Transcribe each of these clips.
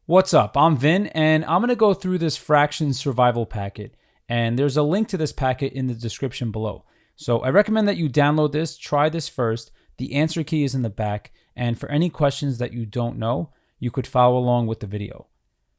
What's up? I'm Vin, and I'm going to go through this fraction survival packet, and there's a link to this packet in the description below. So I recommend that you download this, try this first. The answer key is in the back, and for any questions that you don't know, you could follow along with the video.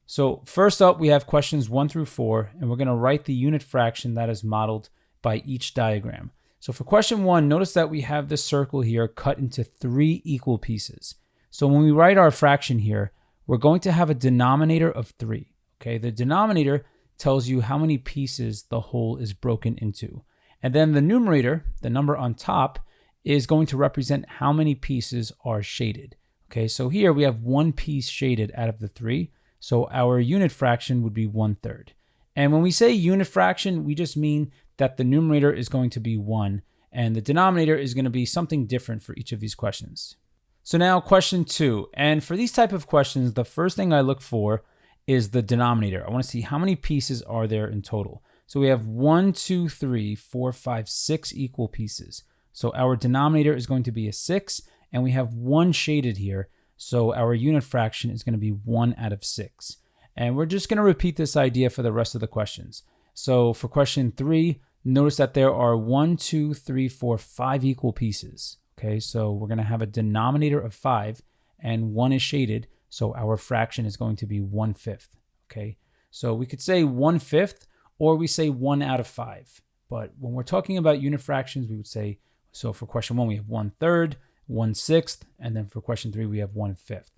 So first up, we have questions 1 through 4, and we're going to write the unit fraction that is modeled by each diagram. So for question 1, notice that we have this circle here cut into 3 equal pieces. So when we write our fraction here, we're going to have a denominator of 3. Okay, the denominator tells you how many pieces the whole is broken into. And then the numerator, the number on top, is going to represent how many pieces are shaded. Okay, so here we have 1 piece shaded out of the 3. So our unit fraction would be 1/3. And when we say unit fraction, we just mean that the numerator is going to be 1 and the denominator is going to be something different for each of these questions. So now question 2, and for these type of questions, the first thing I look for is the denominator. I want to see how many pieces are there in total. So we have 1, 2, 3, 4, 5, 6 equal pieces. So our denominator is going to be a 6, and we have 1 shaded here. So our unit fraction is going to be 1 out of 6. And we're just going to repeat this idea for the rest of the questions. So for question 3, notice that there are 1, 2, 3, 4, 5 equal pieces. Okay, so we're going to have a denominator of 5 and 1 is shaded, so our fraction is going to be 1/5. Okay, so we could say 1/5 or we say 1 out of 5. But when we're talking about unit fractions, we would say, so for question 1, we have 1/3, 1/6, and then for question 3, we have 1/5.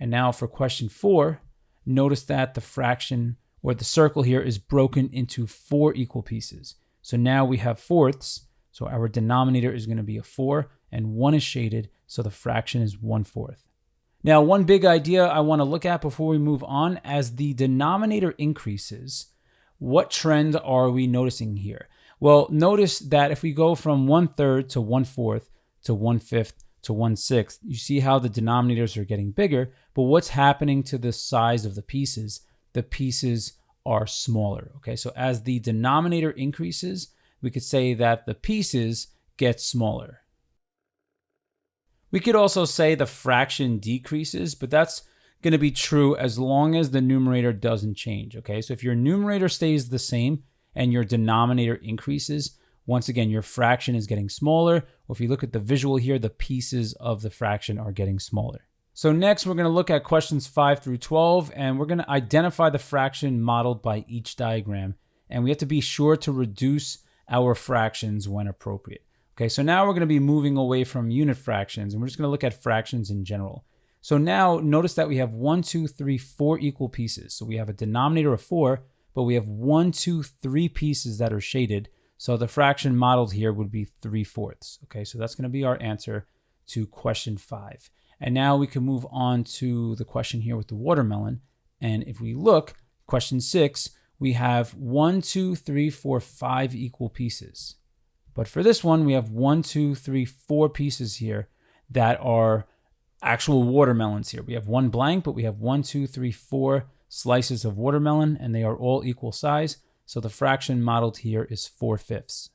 And now for question 4, notice that the fraction or the circle here is broken into 4 equal pieces. So now we have fourths, so our denominator is going to be a 4, and 1 is shaded, so the fraction is 1/4. Now, one big idea I want to look at before we move on, as the denominator increases, what trend are we noticing here? Well, notice that if we go from 1/3 to 1/4 to 1/5 to 1/6, you see how the denominators are getting bigger, but what's happening to the size of the pieces? The pieces are smaller, okay? So as the denominator increases, we could say that the pieces get smaller. We could also say the fraction decreases, but that's going to be true as long as the numerator doesn't change, okay? So if your numerator stays the same and your denominator increases, once again, your fraction is getting smaller. Or if you look at the visual here, the pieces of the fraction are getting smaller. So next, we're going to look at questions 5 through 12, and we're going to identify the fraction modeled by each diagram. And we have to be sure to reduce our fractions when appropriate. Okay, so now we're going to be moving away from unit fractions, and we're just going to look at fractions in general. So now notice that we have 1, 2, 3, 4 equal pieces. So we have a denominator of 4, but we have 1, 2, 3 pieces that are shaded. So the fraction modeled here would be 3/4. Okay, so that's going to be our answer to question 5. And now we can move on to the question here with the watermelon. And if we look, question 6, we have 1, 2, 3, 4, 5 equal pieces. But for this one, we have 1, 2, 3, 4 pieces here that are actual watermelons here. We have 1 blank, but we have 1, 2, 3, 4 slices of watermelon, and they are all equal size. So the fraction modeled here is 4/5.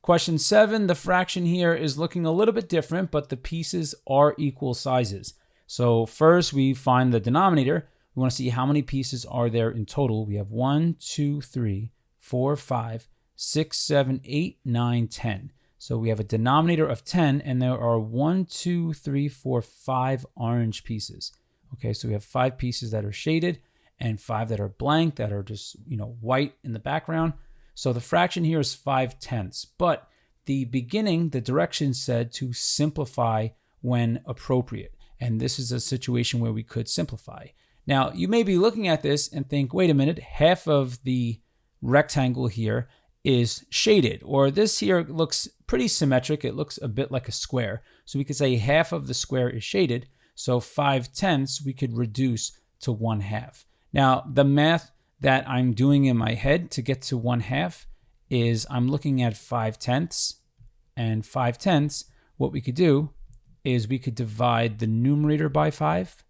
Question 7, the fraction here is looking a little bit different, but the pieces are equal sizes. So first we find the denominator. We want to see how many pieces are there in total. We have 1, 2, 3, 4, 5, 6, 7, 8, 9, 10. So we have a denominator of 10, and there are 1, 2, 3, 4, 5 orange pieces. Okay, so we have 5 pieces that are shaded and 5 that are blank, that are just, white in the background. So the fraction here is 5/10. But the beginning, the direction said to simplify when appropriate. And this is a situation where we could simplify. Now, you may be looking at this and think, wait a minute, half of the rectangle here is shaded, or this here looks pretty symmetric. It looks a bit like a square. So we could say half of the square is shaded. So 5/10 we could reduce to 1/2. Now, the math that I'm doing in my head to get to 1/2 is I'm looking at 5/10, and 5/10, what we could do is we could divide the numerator by 5,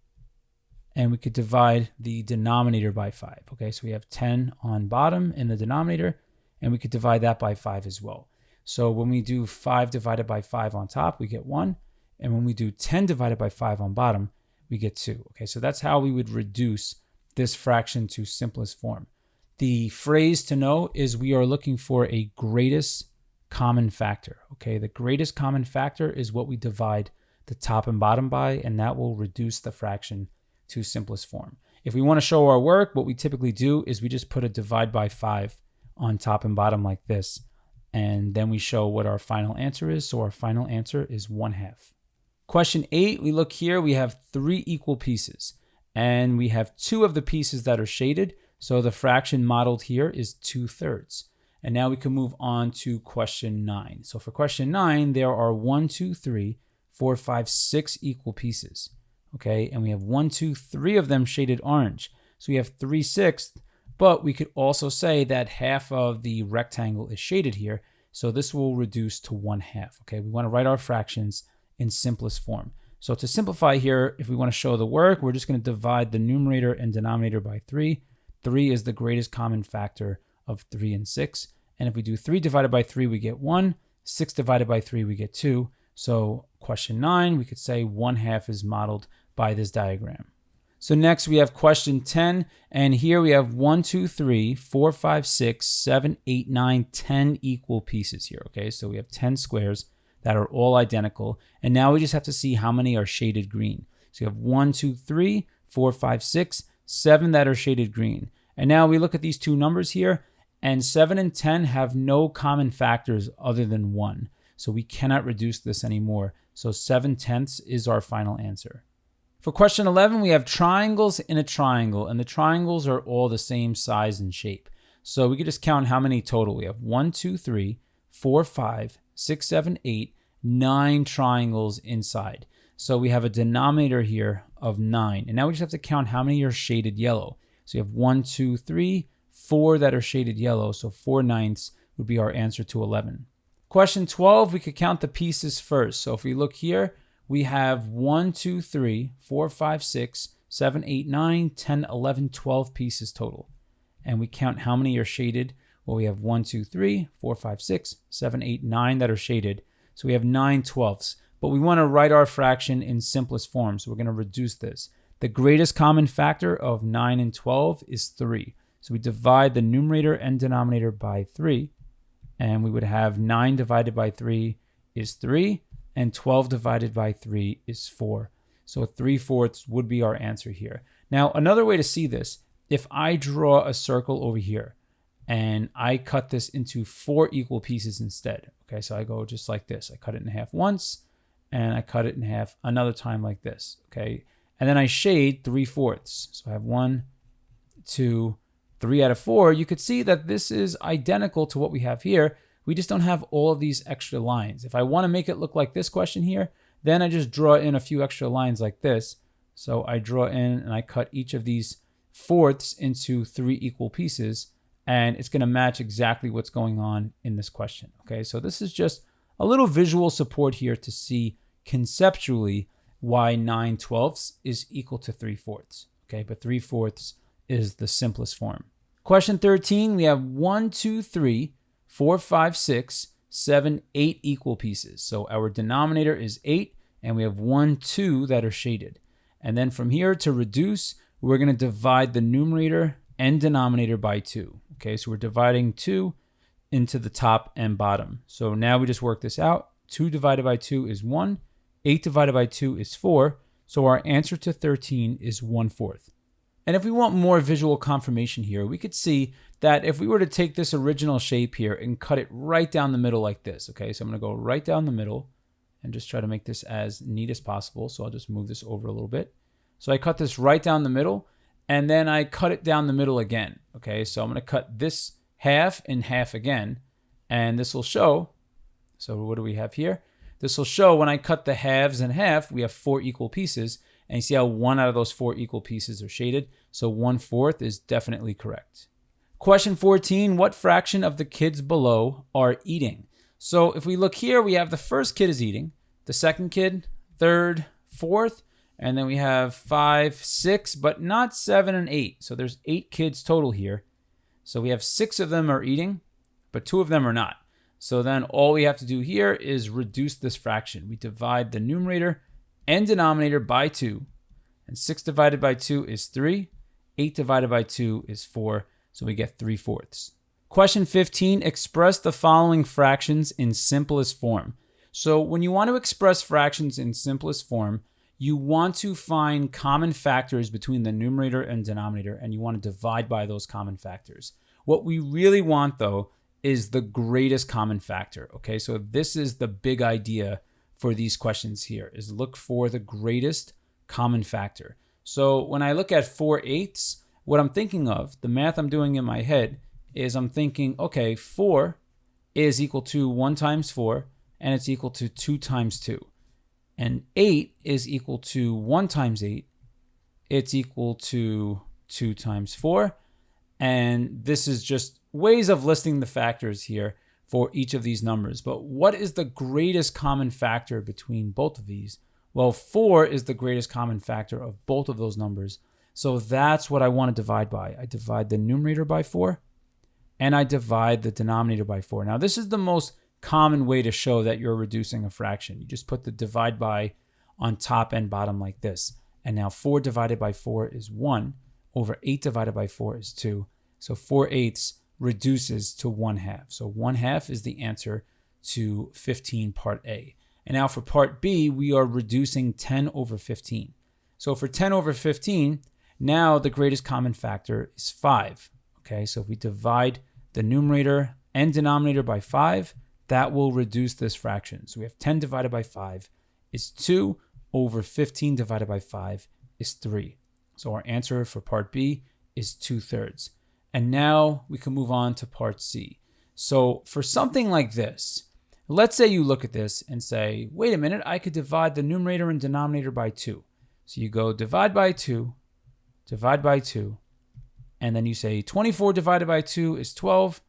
and we could divide the denominator by 5. Okay, so we have 10 on bottom in the denominator, and we could divide that by 5 as well. So when we do 5 divided by 5 on top, we get 1. And when we do 10 divided by 5 on bottom, we get 2. Okay, so that's how we would reduce this fraction to simplest form. The phrase to know is we are looking for a greatest common factor. Okay, the greatest common factor is what we divide the top and bottom by, and that will reduce the fraction to simplest form. If we want to show our work, what we typically do is we just put a divide by 5 on top and bottom like this, and then we show what our final answer is. So our final answer is 1/2. Question 8, we look here, we have 3 equal pieces, and we have 2 of the pieces that are shaded, so the fraction modeled here is 2/3. And now we can move on to question 9. So for question 9, there are 1, 2, 3, 4, 5, 6 equal pieces. Okay, and we have 1, 2, 3 of them shaded orange. So we have 3/6, but we could also say that half of the rectangle is shaded here. So this will reduce to 1/2. Okay, we want to write our fractions in simplest form. So to simplify here, if we want to show the work, we're just going to divide the numerator and denominator by 3. 3 is the greatest common factor of 3 and 6. And if we do 3 divided by 3, we get 1. 6 divided by 3, we get 2. So question 9, we could say 1/2 is modeled by this diagram. So next we have question 10, and here we have 1, 2, 3, 4, 5, 6, 7, 8, 9, 10 equal pieces here. Okay, so we have 10 squares that are all identical, and now we just have to see how many are shaded green. So you have 1, 2, 3, 4, 5, 6, 7 that are shaded green. And now we look at these two numbers here, and 7 and 10 have no common factors other than 1. So we cannot reduce this anymore. So 7/10 is our final answer. For question 11, we have triangles in a triangle, and the triangles are all the same size and shape. So we could just count how many total. We have 1, 2, 3, 4, 5, 6, 7, 8, 9 triangles inside. So we have a denominator here of 9. And now we just have to count how many are shaded yellow. So you have 1, 2, 3, 4 that are shaded yellow. So 4/9 would be our answer to 11. Question 12, we could count the pieces first. So if we look here, we have 1, 2, 3, 4, 5, 6, 7, 8, 9, 10, 11, 12 pieces total. And we count how many are shaded. Well, we have 1, 2, 3, 4, 5, 6, 7, 8, 9 that are shaded. So we have 9/12. But we want to write our fraction in simplest form. So we're going to reduce this. The greatest common factor of 9 and 12 is 3. So we divide the numerator and denominator by 3. And we would have 9 divided by 3 is 3. And 12 divided by 3 is 4. So 3/4 would be our answer here. Now, another way to see this, if I draw a circle over here and I cut this into 4 equal pieces instead. Okay, so I go just like this. I cut it in half once, and I cut it in half another time like this. Okay, and then I shade 3/4. So I have 1, 2, 3 out of 4. You could see that this is identical to what we have here. We just don't have all of these extra lines. If I want to make it look like this question here, then I just draw in a few extra lines like this. So I draw in and I cut each of these fourths into 3 equal pieces, and it's going to match exactly what's going on in this question. Okay, so this is just a little visual support here to see conceptually why 9/12 is equal to 3/4. Okay, but 3/4 is the simplest form. Question 13, we have 1, 2, 3, 4, 5, 6, 7, 8 equal pieces. So our denominator is 8, and we have 1, 2 that are shaded. And then from here to reduce, we're going to divide the numerator and denominator by 2. Okay, so we're dividing 2 into the top and bottom. So now we just work this out. 2 divided by 2 is 1. 8 divided by 2 is 4. So our answer to 13 is 1/4. And if we want more visual confirmation here, we could see that if we were to take this original shape here and cut it right down the middle like this. Okay, so I'm going to go right down the middle and just try to make this as neat as possible. So I'll just move this over a little bit. So I cut this right down the middle, and then I cut it down the middle again. Okay, so I'm going to cut this half in half again, and this will show. So what do we have here? This will show when I cut the halves in half, we have 4 equal pieces, and you see how 1 out of those 4 equal pieces are shaded. So 1/4 is definitely correct. Question 14, what fraction of the kids below are eating? So if we look here, we have the first kid is eating, the second kid, third, fourth, and then we have 5, 6, but not 7 and 8. So there's 8 kids total here. So we have 6 of them are eating, but 2 of them are not. So then all we have to do here is reduce this fraction. We divide the numerator and denominator by 2. And 6 divided by 2 is 3. 8 divided by 2 is 4, so we get 3/4. Question 15, express the following fractions in simplest form. So when you want to express fractions in simplest form, you want to find common factors between the numerator and denominator, and you want to divide by those common factors. What we really want, though, is the greatest common factor, okay? So this is the big idea for these questions here, is look for the greatest common factor. So when I look at 4/8, what I'm thinking of, the math I'm doing in my head, is I'm thinking, okay, 4 is equal to 1 times 4, and it's equal to 2 times 2. And 8 is equal to 1 times 8. It's equal to 2 times 4. And this is just ways of listing the factors here for each of these numbers. But what is the greatest common factor between both of these? Well, 4 is the greatest common factor of both of those numbers. So that's what I want to divide by. I divide the numerator by 4, and I divide the denominator by 4. Now, this is the most common way to show that you're reducing a fraction. You just put the divide by on top and bottom like this. And now 4 divided by 4 is 1, over 8 divided by 4 is 2. So 4/8 reduces to 1/2. So 1/2 is the answer to 15 part A. And now for part B, we are reducing 10 over 15. So for 10 over 15, now the greatest common factor is 5. Okay, so if we divide the numerator and denominator by 5, that will reduce this fraction. So we have 10 divided by 5 is 2, over 15 divided by 5 is 3. So our answer for part B is 2/3. And now we can move on to part C. So for something like this, let's say you look at this and say, wait a minute, I could divide the numerator and denominator by 2. So you go divide by 2, and then you say 24 divided by 2 is 12,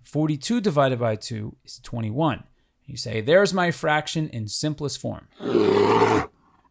42 divided by 2 is 21. You say, there's my fraction in simplest form.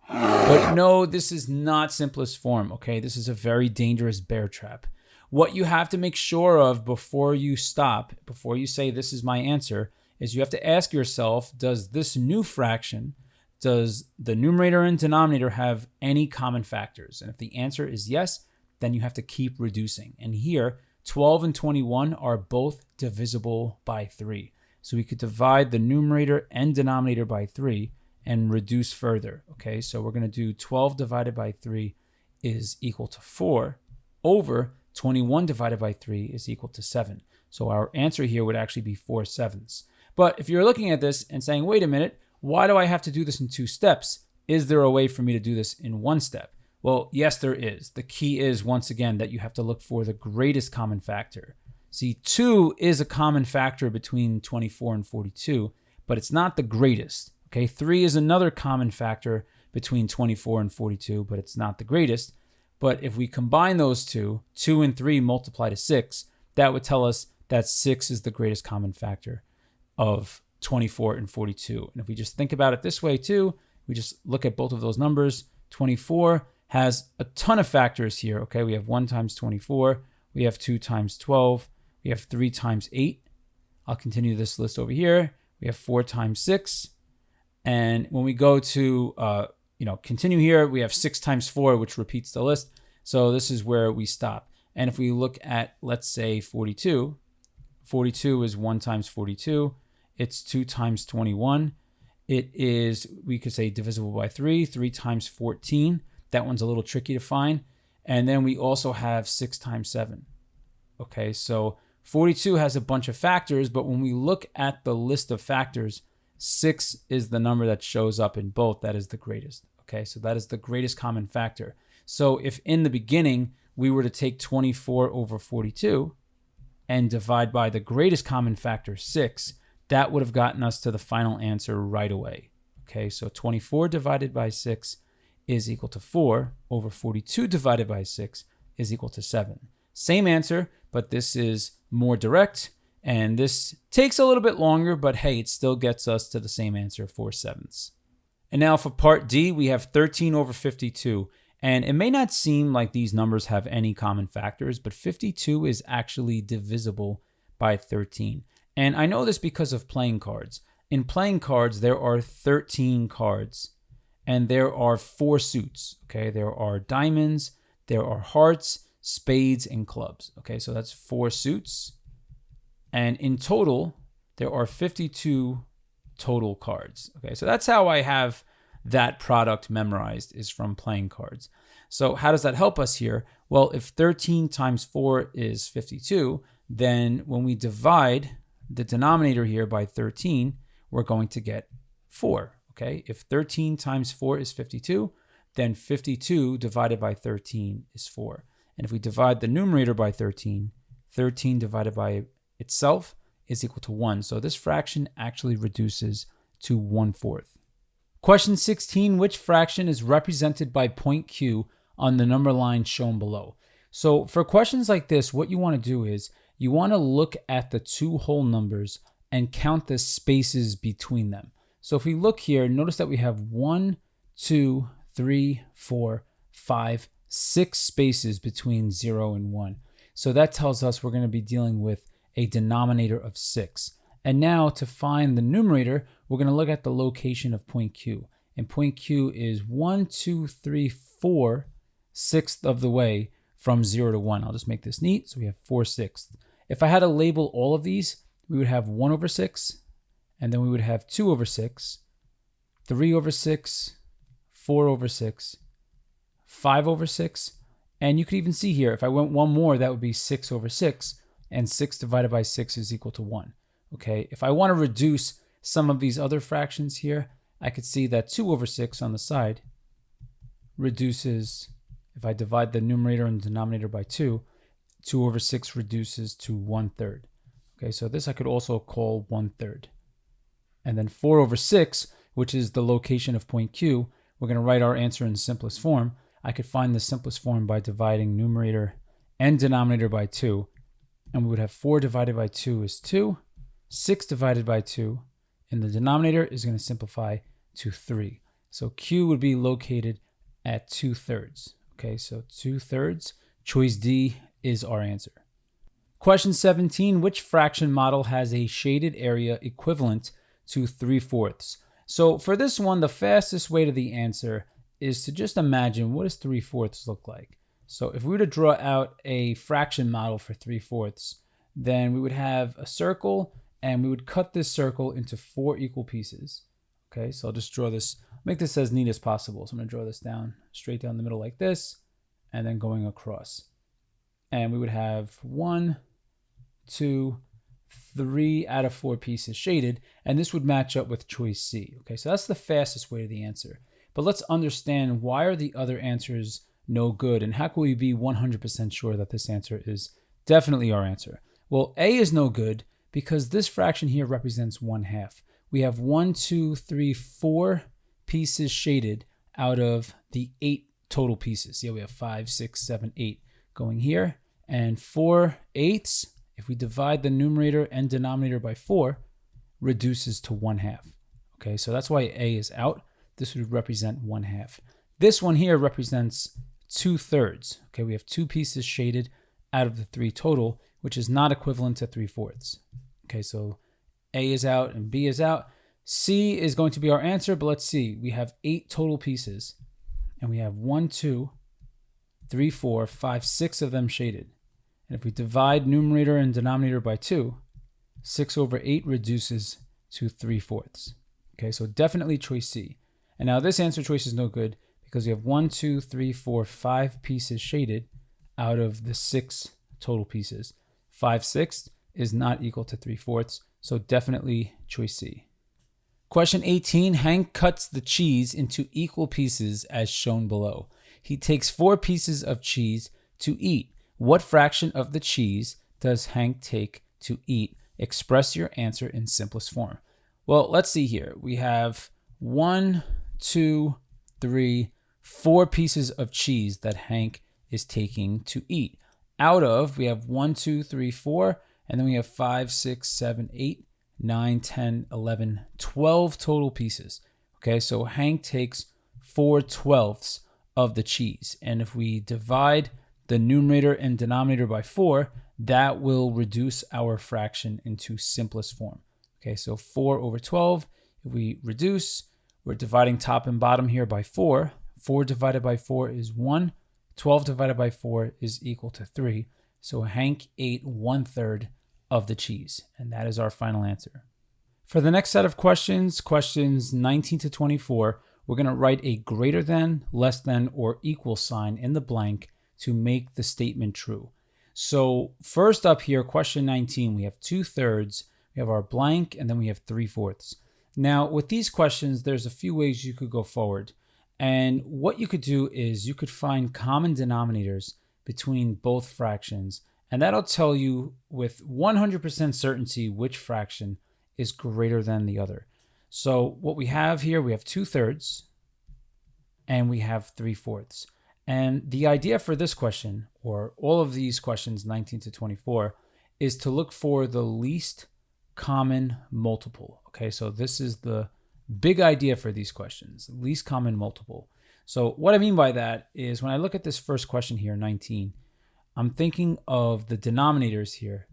But no, this is not simplest form, okay? This is a very dangerous bear trap. What you have to make sure of before you stop, before you say this is my answer, is you have to ask yourself, does this new fraction, does the numerator and denominator have any common factors? And if the answer is yes, then you have to keep reducing. And here, 12 and 21 are both divisible by 3. So we could divide the numerator and denominator by 3 and reduce further. Okay, so we're going to do 12 divided by 3 is equal to 4 over 21 divided by 3 is equal to 7. So our answer here would actually be 4/7. But if you're looking at this and saying, wait a minute, why do I have to do this in 2 steps? Is there a way for me to do this in 1 step? Well, yes, there is. The key is, once again, that you have to look for the greatest common factor. See, 2 is a common factor between 24 and 42, but it's not the greatest. Okay, 3 is another common factor between 24 and 42, but it's not the greatest. But if we combine those two, 2 and 3 multiply to 6, that would tell us that 6 is the greatest common factor of 24 and 42. And if we just think about it this way too, we just look at both of those numbers. 24 has a ton of factors here. Okay, we have 1 times 24, we have 2 times 12, we have 3 times 8. I'll continue this list over here. We have 4 times 6. And when we go to continue here, we have 6 times 4, which repeats the list. So this is where we stop. And if we look at, let's say, 42, 42 is 1 times 42. It's 2 times 21. It is, we could say, divisible by 3. 3 times 14. That one's a little tricky to find. And then we also have 6 times 7. Okay, so 42 has a bunch of factors, but when we look at the list of factors, 6 is the number that shows up in both. That is the greatest. Okay, so that is the greatest common factor. So if in the beginning we were to take 24 over 42 and divide by the greatest common factor, 6, that would have gotten us to the final answer right away. Okay, so 24 divided by 6 is equal to 4 over 42 divided by 6 is equal to 7. Same answer, but this is more direct, and this takes a little bit longer, but hey, it still gets us to the same answer, 4/7. And now for part D, we have 13 over 52. And it may not seem like these numbers have any common factors, but 52 is actually divisible by 13. And I know this because of playing cards. In playing cards, there are 13 cards, and there are 4 suits. Okay, there are diamonds, there are hearts, spades and clubs. Okay, so that's 4 suits. And in total, there are 52 total cards. Okay, so that's how I have that product memorized, is from playing cards. So how does that help us here? Well, if 13 times 4 is 52, then when we divide the denominator here by 13, we're going to get 4. Okay, if 13 times 4 is 52, then 52 divided by 13 is 4. And if we divide the numerator by 13, 13 divided by itself is equal to 1. So this fraction actually reduces to 1/4. Question 16, which fraction is represented by point Q on the number line shown below? So for questions like this, what you want to do is you want to look at the two whole numbers and count the spaces between them. So if we look here, notice that we have 1, 2, 3, 4, 5, 6 spaces between 0 and 1. So that tells us we're going to be dealing with a denominator of 6. And now to find the numerator, we're going to look at the location of point Q. And point Q is 1, 2, 3, 4, 6th of the way from 0 to 1. I'll just make this neat. So we have 4/6. If I had to label all of these, we would have 1/6, and then we would have 2/6, 3/6, 4/6, 5/6, and you could even see here, if I went one more, that would be 6/6, and 6 divided by 6 is equal to 1. Okay, if I want to reduce some of these other fractions here, I could see that 2/6 on the side reduces, if I divide the numerator and denominator by 2, 2/6 reduces to 1/3. Okay, so this I could also call 1/3. And then 4/6, which is the location of point Q, we're going to write our answer in simplest form. I could find the simplest form by dividing numerator and denominator by 2. And we would have 4 divided by 2 is 2. 6 divided by 2 in the denominator is going to simplify to 3. So Q would be located at 2/3. Okay, so 2/3. Choice D is our answer. Question 17, which fraction model has a shaded area equivalent to 3/4? So for this one, the fastest way to the answer is to just imagine, what does 3/4 look like? So if we were to draw out a fraction model for 3/4, then we would have a circle, and we would cut this circle into 4 equal pieces. Okay, so I'll just draw this, make this as neat as possible. So I'm going to draw this down, straight down the middle like this, and then going across. And we would have 1, 2, 3 out of 4 pieces shaded, and this would match up with choice C. Okay, so that's the fastest way to the answer. But let's understand, why are the other answers no good, and how can we be 100% sure that this answer is definitely our answer? Well, A is no good because this fraction here represents 1/2. We have 1, 2, 3, 4 pieces shaded out of the 8 total pieces. Yeah, we have 5, 6, 7, 8 going here, and 4/8, if we divide the numerator and denominator by 4, reduces to 1/2. Okay, so that's why A is out. This would represent 1/2. This one here represents 2/3. Okay, we have 2 pieces shaded out of the 3 total, which is not equivalent to 3/4. Okay, so A is out and B is out. C is going to be our answer, but let's see. We have 8 total pieces, and we have 1, 2, 3, 4, 5, 6 of them shaded. And if we divide numerator and denominator by 2, 6/8 reduces to 3/4. Okay, so definitely choice C. And now this answer choice is no good because we have 1, 2, 3, 4, 5 pieces shaded out of the 6 total pieces. 5/6 is not equal to 3/4, so definitely choice C. Question 18, Hank cuts the cheese into equal pieces as shown below. He takes 4 pieces of cheese to eat. What fraction of the cheese does Hank take to eat? Express your answer in simplest form. Well, let's see here. We have 1, 2, 3, 4 pieces of cheese that Hank is taking to eat. Out of, we have 1, 2, 3, 4, and then we have 5, 6, 7, 8, 9, 10, 11, 12 total pieces. Okay, so Hank takes 4/12 of the cheese. And if we divide the numerator and denominator by 4, that will reduce our fraction into simplest form. Okay, so 4/12. If we reduce, we're dividing top and bottom here by 4. 4 divided by 4 is 1. 12 divided by 4 is equal to 3. So Hank ate 1/3 of the cheese. And that is our final answer. For the next set of questions, questions 19 to 24, we're going to write a greater than, less than, or equal sign in the blank to make the statement true. So first up here, question 19, we have 2/3, we have our blank, and then we have 3/4. Now with these questions, there's a few ways you could go forward. And what you could do is you could find common denominators between both fractions, and that'll tell you with 100% certainty which fraction is greater than the other. So what we have here, we have 2/3 and we have 3/4. And the idea for this question, or all of these questions 19 to 24, is to look for the least common multiple. Okay, so this is the big idea for these questions, least common multiple. So what I mean by that is when I look at this first question here, 19, I'm thinking of the denominators here,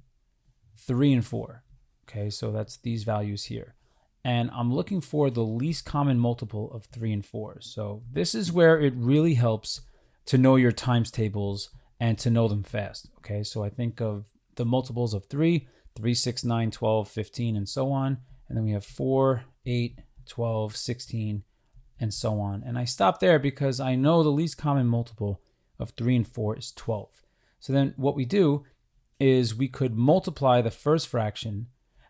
3 and 4. Okay, so that's these values here. And I'm looking for the least common multiple of 3 and 4. So this is where it really helps to know your times tables and to know them fast. Okay, so I think of the multiples of 3, 3, 6, 9, 12, 15, and so on. And then we have 4, 8, 12, 16, and so on. And I stop there because I know the least common multiple of 3 and 4 is 12. So then what we do is we could multiply the first fraction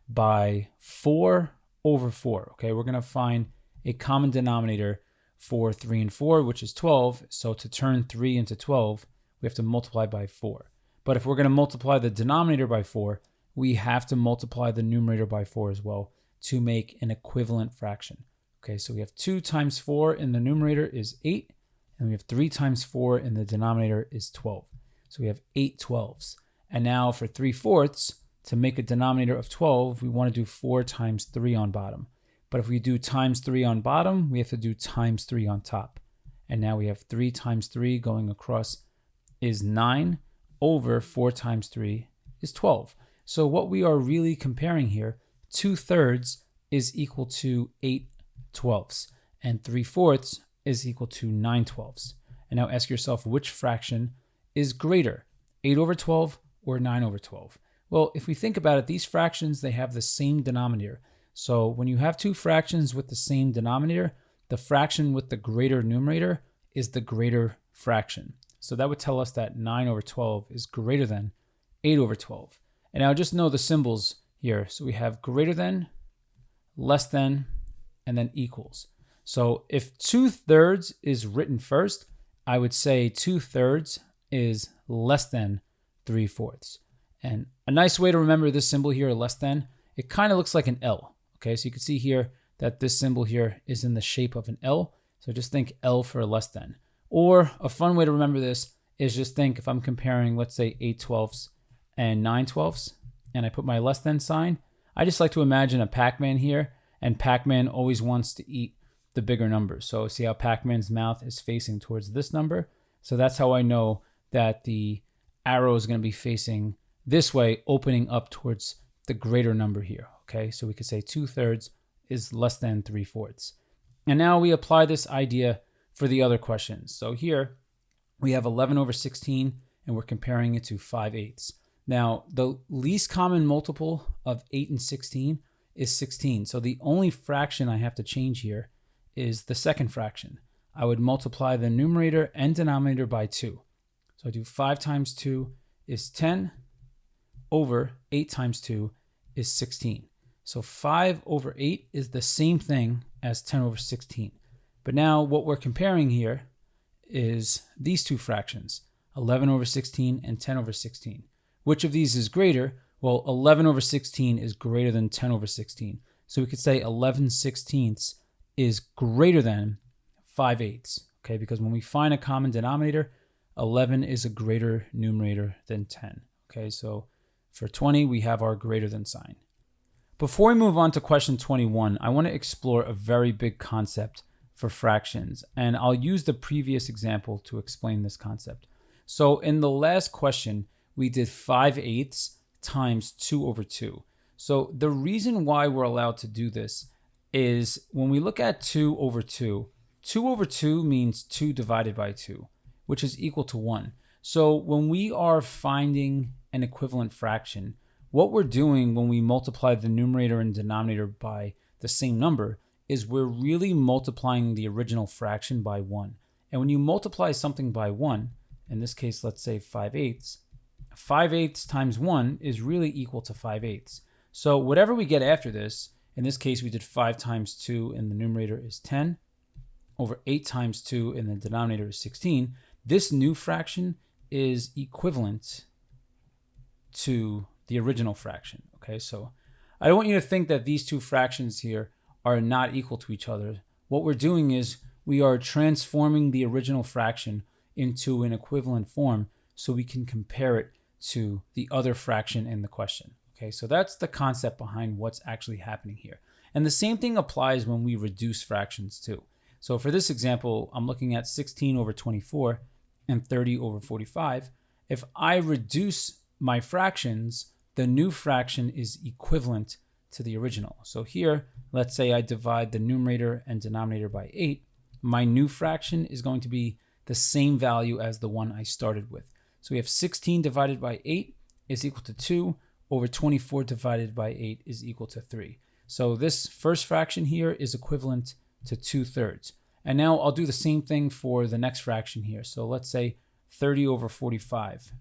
by 4 over 4. Okay, we're going to find a common denominator for 3 and 4, which is 12. So to turn 3 into 12, we have to multiply by 4. But if we're going to multiply the denominator by 4, we have to multiply the numerator by 4 as well to make an equivalent fraction. Okay, so we have 2 times 4 in the numerator is 8, and we have 3 times 4 in the denominator is 12. So we have 8 12s. And now for 3/4, to make a denominator of 12, we want to do 4 times 3 on bottom. But if we do times 3 on bottom, we have to do times 3 on top. And now we have 3 times 3 going across is 9 over 4 times 3 is 12. So what we are really comparing here, 2/3 is equal to 8 12ths, and 3/4 is equal to 9 12ths. And now ask yourself, which fraction is greater, 8 over 12 or 9 over 12? Well, if we think about it, these fractions, they have the same denominator. So when you have two fractions with the same denominator, the fraction with the greater numerator is the greater fraction. So that would tell us that 9 over 12 is greater than 8 over 12. And now just know the symbols here. So we have greater than, less than, and then equals. So if 2/3 is written first, I would say 2/3 is less than 3/4. And a nice way to remember this symbol here, less than, it kind of looks like an L. Okay, so you can see here that this symbol here is in the shape of an L. So just think L for less than. Or a fun way to remember this is just think if I'm comparing, let's say 8 12ths and 9 12ths, and I put my less than sign, I just like to imagine a Pac-Man here, and Pac-Man always wants to eat the bigger number. So see how Pac-Man's mouth is facing towards this number? So that's how I know that the arrow is going to be facing this way, opening up towards the greater number here. Okay, so we could say 2/3 is less than 3/4. And now we apply this idea for the other questions. So here we have 11 over 16, and we're comparing it to 5/8. Now, the least common multiple of 8 and 16 is 16. So the only fraction I have to change here is the second fraction. I would multiply the numerator and denominator by 2. So I do 5 times 2 is 10 over 8 times 2 is 16. So 5 over 8 is the same thing as 10 over 16. But now what we're comparing here is these two fractions, 11 over 16 and 10 over 16. Which of these is greater? Well, 11 over 16 is greater than 10 over 16. So we could say 11/16 is greater than 5/8. Okay, because when we find a common denominator, 11 is a greater numerator than 10. Okay, so for 20, we have our greater than sign. Before we move on to question 21, I want to explore a very big concept for fractions, and I'll use the previous example to explain this concept. So in the last question, we did 5/8 times 2 over 2. So the reason why we're allowed to do this is when we look at 2 over 2, 2 over 2 means 2 divided by 2. which is equal to 1. So when we are finding an equivalent fraction, what we're doing when we multiply the numerator and denominator by the same number is we're really multiplying the original fraction by 1. And when you multiply something by 1, in this case, let's say 5/8, 5/8 times 1 is really equal to 5/8. So whatever we get after this, in this case, we did 5 times 2 in the numerator is 10, over 8 times 2 in the denominator is 16. This new fraction is equivalent to the original fraction, okay? So I don't want you to think that these two fractions here are not equal to each other. What we're doing is we are transforming the original fraction into an equivalent form so we can compare it to the other fraction in the question. Okay, so that's the concept behind what's actually happening here. And the same thing applies when we reduce fractions too. So for this example, I'm looking at 16 over 24 and 30 over 45. If I reduce my fractions, the new fraction is equivalent to the original. So here, let's say I divide the numerator and denominator by 8. My new fraction is going to be the same value as the one I started with. So we have 16 divided by 8 is equal to 2, over 24 divided by 8 is equal to 3. So this first fraction here is equivalent to 2/3. And now I'll do the same thing for the next fraction here. So let's say 30 over 45.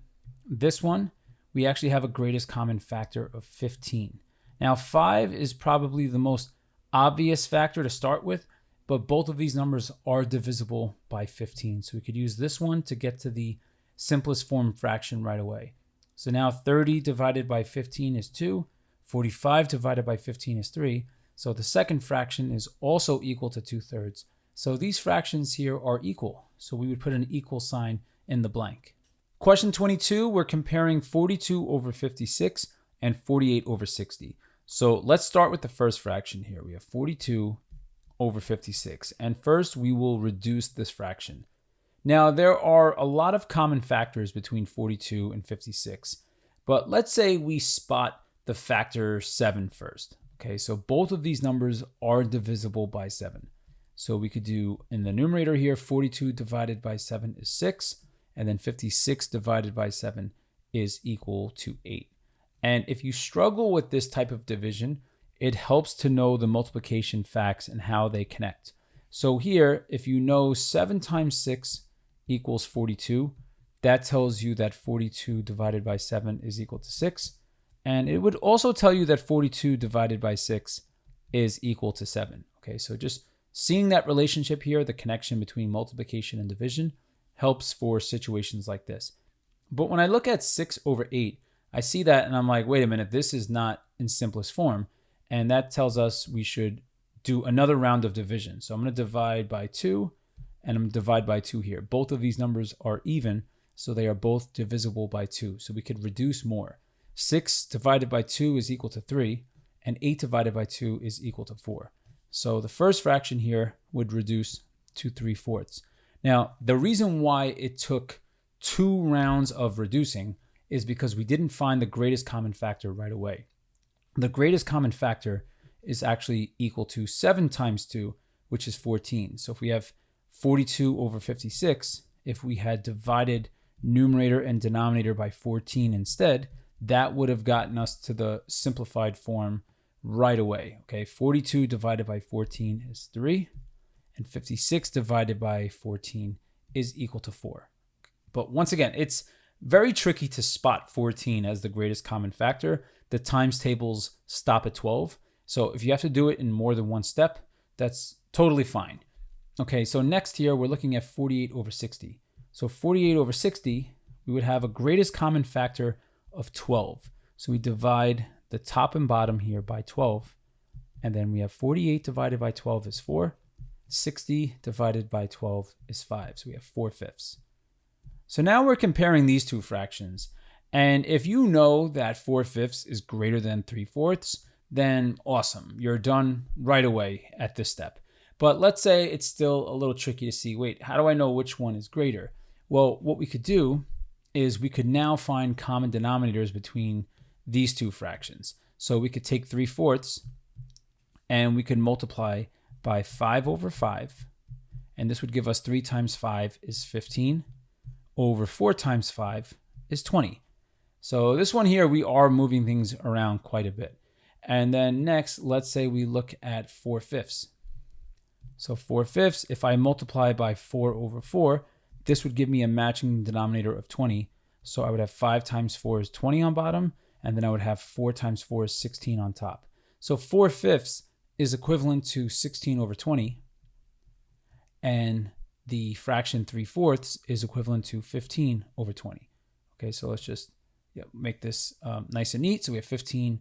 This one, we actually have a greatest common factor of 15. Now 5 is probably the most obvious factor to start with, but both of these numbers are divisible by 15. So we could use this one to get to the simplest form fraction right away. So now 30 divided by 15 is 2, 45 divided by 15 is 3. So the second fraction is also equal to 2/3. So these fractions here are equal. So we would put an equal sign in the blank. Question 22, we're comparing 42 over 56 and 48 over 60. So let's start with the first fraction here. We have 42 over 56. And first we will reduce this fraction. Now there are a lot of common factors between 42 and 56, but let's say we spot the factor 7 first. Okay, so both of these numbers are divisible by 7. So we could do in the numerator here, 42 divided by 7 is 6, and then 56 divided by 7 is equal to 8. And if you struggle with this type of division, it helps to know the multiplication facts and how they connect. So here, if you know 7 times 6 equals 42, that tells you that 42 divided by 7 is equal to 6. And it would also tell you that 42 divided by 6 is equal to 7. Okay, so just seeing that relationship here, the connection between multiplication and division, helps for situations like this. But when I look at 6 over 8, I see that and I'm like, wait a minute, this is not in simplest form. And that tells us we should do another round of division. So I'm going to divide by 2 and I'm going to divide by 2 here. Both of these numbers are even, so they are both divisible by 2. So we could reduce more. 6 divided by 2 is equal to 3, and 8 divided by 2 is equal to 4. So the first fraction here would reduce to 3/4. Now, the reason why it took 2 rounds of reducing is because we didn't find the greatest common factor right away. The greatest common factor is actually equal to 7 times 2, which is 14. So if we have 42 over 56, if we had divided numerator and denominator by 14 instead, that would have gotten us to the simplified form right away. Okay, 42 divided by 14 is 3, and 56 divided by 14 is equal to 4. But once again, it's very tricky to spot 14 as the greatest common factor. The times tables stop at 12. So if you have to do it in more than one step, that's totally fine. Okay, so next here, we're looking at 48 over 60. So 48 over 60, we would have a greatest common factor of 12. So we divide the top and bottom here by 12. And then we have 48 divided by 12 is 4. 60 divided by 12 is 5. So we have 4/5. So now we're comparing these two fractions. And if you know that 4/5 is greater than 3/4, then awesome. You're done right away at this step. But let's say it's still a little tricky to see, wait, how do I know which one is greater? Well, what we could do is we could now find common denominators between these two fractions. So we could take 3/4 and we could multiply by 5 over 5. And this would give us 3 times 5 is 15. over 4 times 5 is 20. So this one here, we are moving things around quite a bit. And then next, let's say we look at 4/5. So 4/5, if I multiply by 4 over 4, this would give me a matching denominator of 20. So I would have 5 times 4 is 20 on bottom, and then I would have 4 times 4 is 16 on top. So 4/5 is equivalent to 16 over 20, and the fraction 3/4 is equivalent to 15 over 20. Okay, so let's just make this nice and neat. So we have 15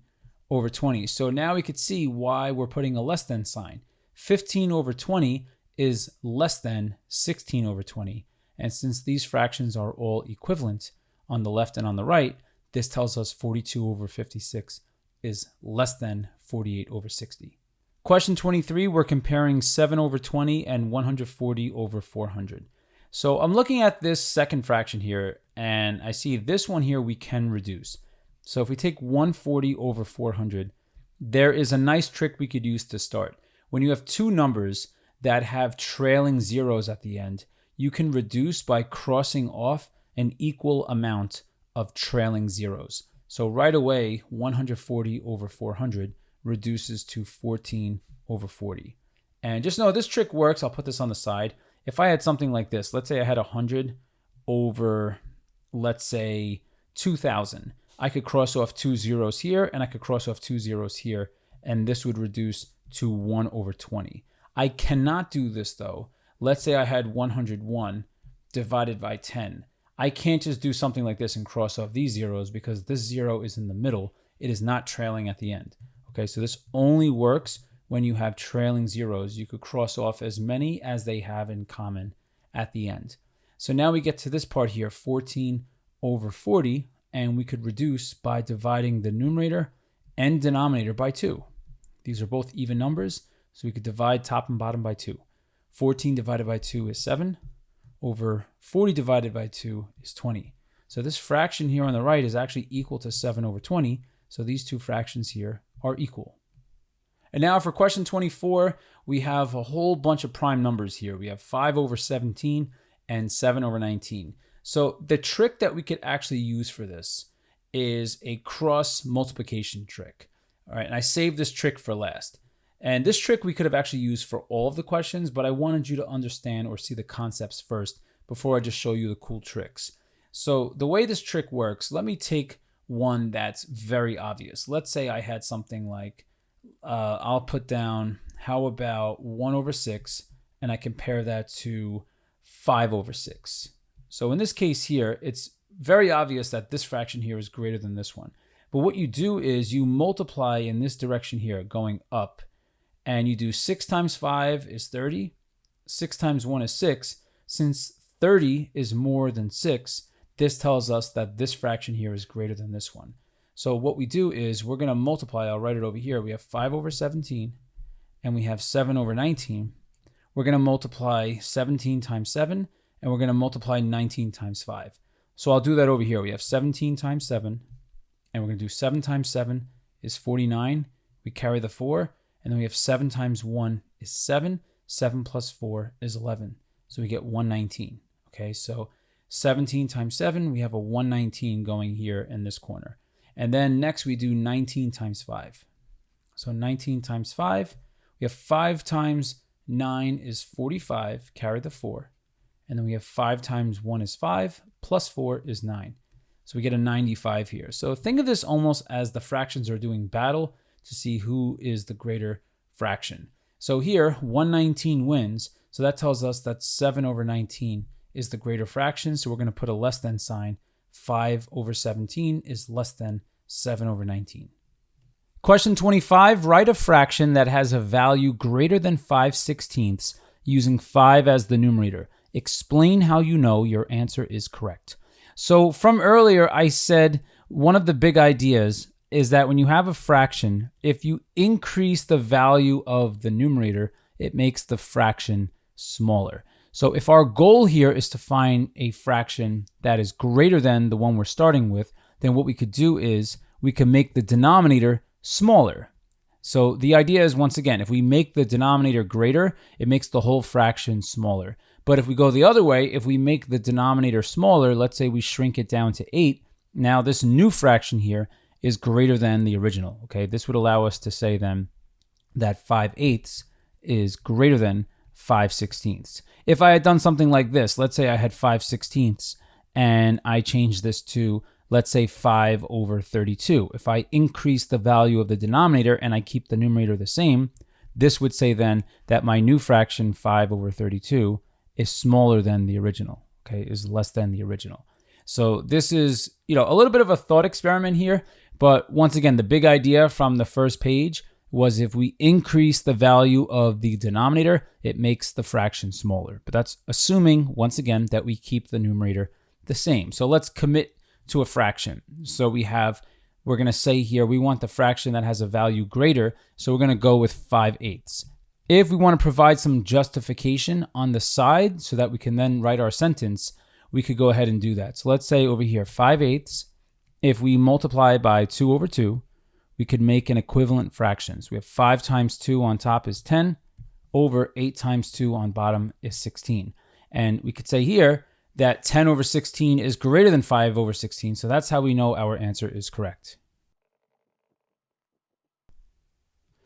over 20. So now we could see why we're putting a less than sign. 15 over 20 is less than 16 over 20. And since these fractions are all equivalent on the left and on the right, this tells us 42 over 56 is less than 48 over 60. Question 23, we're comparing 7 over 20 and 140 over 400. So I'm looking at this second fraction here, and I see this one here we can reduce. So if we take 140 over 400, there is a nice trick we could use to start. When you have two numbers that have trailing zeros at the end, you can reduce by crossing off an equal amount of trailing zeros. So right away, 140 over 400 reduces to 14 over 40. And just know this trick works. I'll put this on the side. If I had something like this, let's say I had 100 over, let's say, 2,000. I could cross off 2 zeros here, and I could cross off 2 zeros here, and this would reduce to 1 over 20. I cannot do this, though. Let's say I had 101 divided by 10. I can't just do something like this and cross off these zeros because this 0 is in the middle. It is not trailing at the end. Okay, so this only works when you have trailing zeros. You could cross off as many as they have in common at the end. So now we get to this part here, 14 over 40, and we could reduce by dividing the numerator and denominator by 2. These are both even numbers, so we could divide top and bottom by 2. 14 divided by 2 is 7, over 40 divided by 2 is 20. So this fraction here on the right is actually equal to 7 over 20, so these two fractions here are equal. And now for question 24, we have a whole bunch of prime numbers here. We have 5 over 17 and 7 over 19. So the trick that we could actually use for this is a cross multiplication trick. All right, and I saved this trick for last. And this trick we could have actually used for all of the questions, but I wanted you to understand or see the concepts first before I just show you the cool tricks. So the way this trick works, let me take one that's very obvious. Let's say I had something like, I'll put down, how about 1 over 6, and I compare that to 5 over 6. So in this case here, it's very obvious that this fraction here is greater than this one. But what you do is you multiply in this direction here, going up, and you do 6 times 5 is 30, 6 times 1 is 6. Since 30 is more than 6, this tells us that this fraction here is greater than this one. So what we do is we're going to multiply. I'll write it over here. We have 5 over 17, and we have 7 over 19. We're going to multiply 17 times 7, and we're going to multiply 19 times 5. So I'll do that over here. We have 17 times 7, and we're going to do 7 times 7 is 49. We carry the 4, and then we have 7 times 1 is 7. 7 plus 4 is 11. So we get 119. Okay, so 17 times 7, we have a 119 going here in this corner. And then next we do 19 times 5. So 19 times 5, we have 5 times 9 is 45, carry the 4. And then we have 5 times 1 is 5, plus 4 is 9. So we get a 95 here. So think of this almost as the fractions are doing battle to see who is the greater fraction. So here, 119 wins. So that tells us that 7 over 19 is the greater fraction. So we're going to put a less than sign. 5 over 17 is less than 7 over 19. Question 25, write a fraction that has a value greater than 5/16 using 5 as the numerator. Explain how you know your answer is correct. So from earlier, I said one of the big ideas is that when you have a fraction, if you increase the value of the numerator, it makes the fraction smaller. So if our goal here is to find a fraction that is greater than the one we're starting with, then what we could do is we can make the denominator smaller. So the idea is, once again, if we make the denominator greater, it makes the whole fraction smaller. But if we go the other way, if we make the denominator smaller, let's say we shrink it down to 8, now this new fraction here is greater than the original. Okay, this would allow us to say then that 5/8 is greater than 5/16. If I had done something like this, let's say I had 5/16 and I changed this to, let's say, 5/32. If I increase the value of the denominator and I keep the numerator the same, this would say then that my new fraction 5/32 is smaller than the original, okay, is less than the original. So this is, a little bit of a thought experiment here, but once again, the big idea from the first page was if we increase the value of the denominator, it makes the fraction smaller. But that's assuming, once again, that we keep the numerator the same. So let's commit to a fraction. So we're going to say here, we want the fraction that has a value greater. So we're going to go with 5/8. If we want to provide some justification on the side so that we can then write our sentence, we could go ahead and do that. So let's say over here, 5/8, if we multiply by 2/2, we could make an equivalent fraction. So we have 5 times 2 on top is 10, over 8 times 2 on bottom is 16. And we could say here that 10/16 is greater than 5/16. So that's how we know our answer is correct.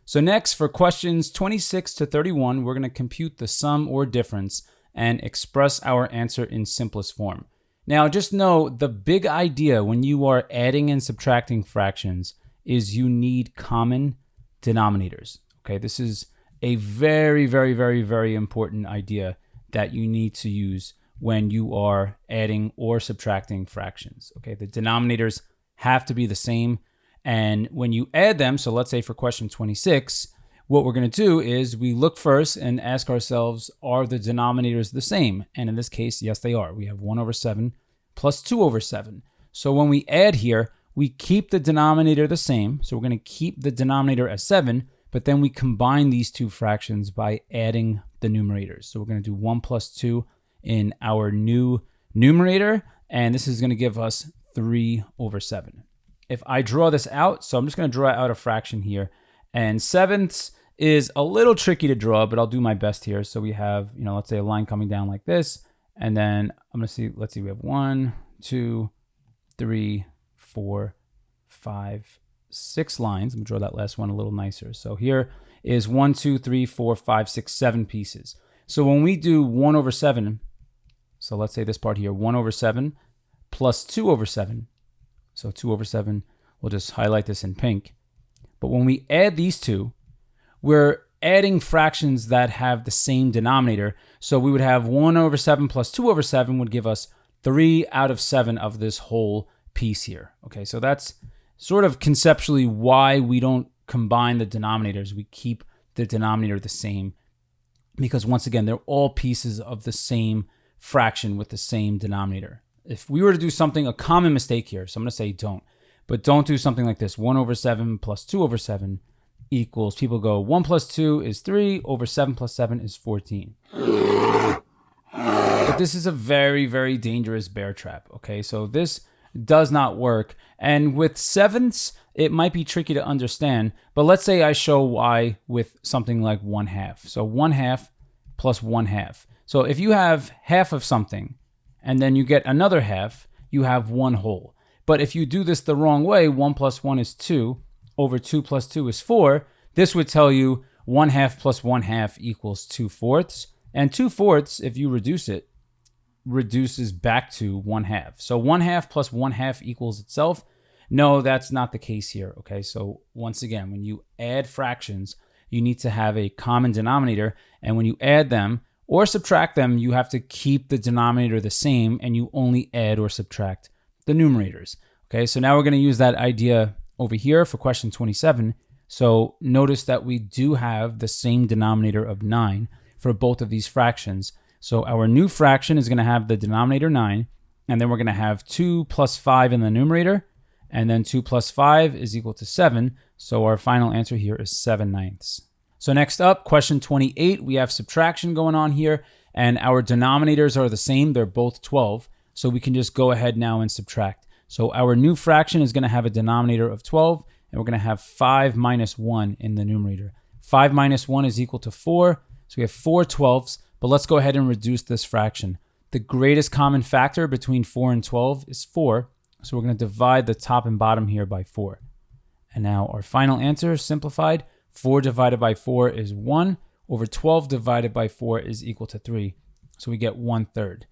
So next, for questions 26 to 31, we're going to compute the sum or difference and express our answer in simplest form. Now, just know the big idea when you are adding and subtracting fractions is you need common denominators. Okay, this is a very, very, very, very important idea that you need to use when you are adding or subtracting fractions. Okay, the denominators have to be the same. And when you add them, so let's say for question 26, what we're going to do is we look first and ask ourselves, are the denominators the same? And in this case, yes, they are. We have 1/7 plus 2/7. So when we add here, we keep the denominator the same. So we're going to keep the denominator as 7, but then we combine these two fractions by adding the numerators. So we're going to do 1 plus 2 in our new numerator, and this is going to give us 3/7. If I draw this out, so I'm just going to draw out a fraction here, and sevenths is a little tricky to draw, but I'll do my best here. So we have, let's say a line coming down like this, and then I'm going to see, let's see, we have 1, 2, 3, 4, 5, 6 lines. I'm going to draw that last one a little nicer. So here is 1, 2, 3, 4, 5, 6, 7 pieces. So when we do 1/7, so let's say this part here, 1/7 plus 2/7. So 2/7, we'll just highlight this in pink. But when we add these two, we're adding fractions that have the same denominator. So we would have 1/7 plus 2/7 would give us 3/7 of this whole piece here. Okay, so that's sort of conceptually why we don't combine the denominators. We keep the denominator the same because, once again, they're all pieces of the same fraction with the same denominator. If we were to do something, a common mistake here, so I'm going to say don't, but don't do something like this. 1/7 plus 2/7 equals, people go, 1 plus 2 is 3, over 7 plus 7 is 14. But this is a very, very dangerous bear trap, okay? So this does not work. And with sevenths, it might be tricky to understand, but let's say I show why with something like 1/2. So 1/2 plus 1/2. So if you have half of something, and then you get another half, you have 1 whole. But if you do this the wrong way, 1 plus 1 is 2, over 2 plus 2 is 4, this would tell you 1/2 plus 1/2 equals 2/4. And 2/4, if you reduce it, reduces back to 1/2. So 1/2 plus 1/2 equals itself. No, that's not the case here, okay? So once again, when you add fractions, you need to have a common denominator, and when you add them, or subtract them, you have to keep the denominator the same, and you only add or subtract the numerators. Okay, so now we're going to use that idea over here for question 27. So notice that we do have the same denominator of 9 for both of these fractions. So our new fraction is going to have the denominator 9, and then we're going to have 2 plus 5 in the numerator, and then 2 plus 5 is equal to 7. So our final answer here is 7/9. So next up, question 28, we have subtraction going on here, and our denominators are the same. They're both 12, so we can just go ahead now and subtract. So our new fraction is going to have a denominator of 12, and we're going to have 5 minus 1 in the numerator. 5 minus 1 is equal to 4, so we have 4/12, but let's go ahead and reduce this fraction. The greatest common factor between 4 and 12 is 4, so we're going to divide the top and bottom here by 4. And now our final answer, simplified, 4 divided by 4 is 1, over 12 divided by 4 is equal to 3, so we get 1/3.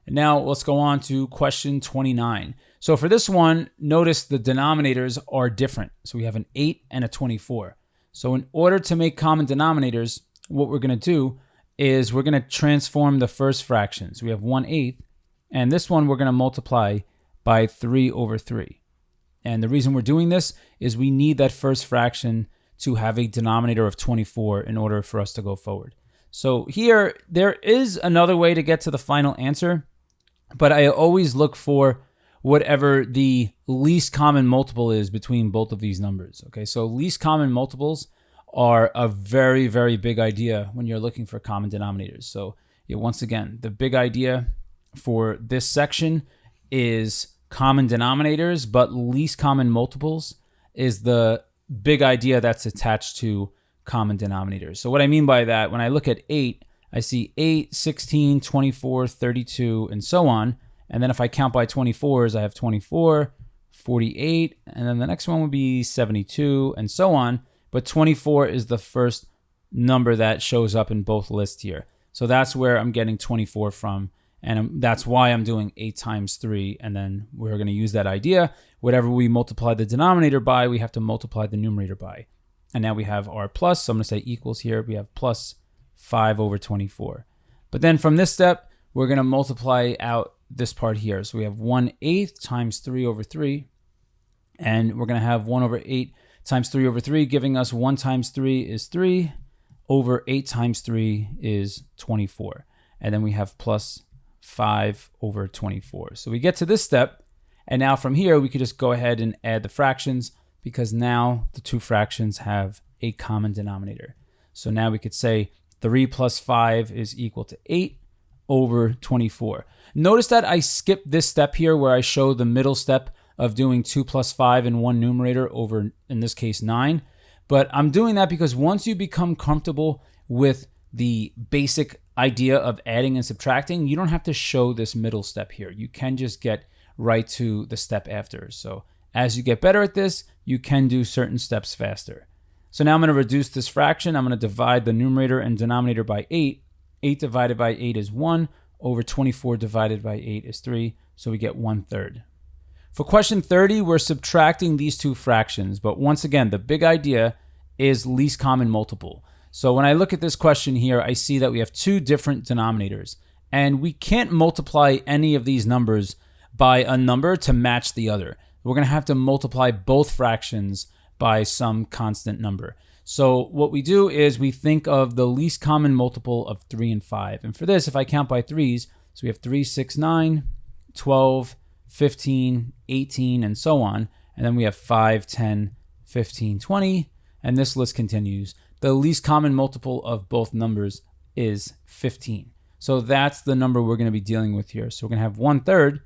And now let's go on to question 29. So for this one, notice the denominators are different. So we have an 8 and a 24. So in order to make common denominators, what we're going to do is we're going to transform the first fraction. So we have 1/8, and this one we're going to multiply by 3/3. And the reason we're doing this is we need that first fraction to have a denominator of 24 in order for us to go forward. So here, there is another way to get to the final answer, but I always look for whatever the least common multiple is between both of these numbers. Okay, so least common multiples are a very, very big idea when you're looking for common denominators. So once again, the big idea for this section is common denominators, but least common multiples is the big idea that's attached to common denominators. So what I mean by that, when I look at 8, I see 8, 16, 24, 32, and so on. And then if I count by 24s, I have 24, 48, and then the next one would be 72, and so on. But 24 is the first number that shows up in both lists here. So that's where I'm getting 24 from, and that's why I'm doing 8 times 3, and then we're going to use that idea. Whatever we multiply the denominator by, we have to multiply the numerator by. And now we have our plus, so I'm going to say equals here. We have plus 5/24. But then from this step, we're going to multiply out this part here. So we have 1/8 times 3/3, and we're going to have 1/8 times 3/3, giving us 1 times 3 is 3, over 8 times 3 is 24. And then we have plus 5/24. So we get to this step, and now from here, we could just go ahead and add the fractions, because now the two fractions have a common denominator. So now we could say 3 plus 5 is equal to 8 over 24. Notice that I skipped this step here where I show the middle step of doing 2 plus 5 in one numerator over, in this case, 9. But I'm doing that because once you become comfortable with the basic idea of adding and subtracting, you don't have to show this middle step here. You can just get right to the step after. So as you get better at this, you can do certain steps faster. So now I'm going to reduce this fraction. I'm going to divide the numerator and denominator by 8. 8 divided by 8 is 1, over 24 divided by 8 is 3, so we get 1/3. For question 30, we're subtracting these two fractions, but once again, the big idea is least common multiple. So when I look at this question here, I see that we have two different denominators, and we can't multiply any of these numbers by a number to match the other. We're going to have to multiply both fractions by some constant number. So what we do is we think of the least common multiple of 3 and 5. And for this, if I count by 3s, so we have 3, 6, 9, 12, 15, 18, and so on. And then we have 5, 10, 15, 20, and this list continues. The least common multiple of both numbers is 15. So that's the number we're going to be dealing with here. So we're going to have 1/3,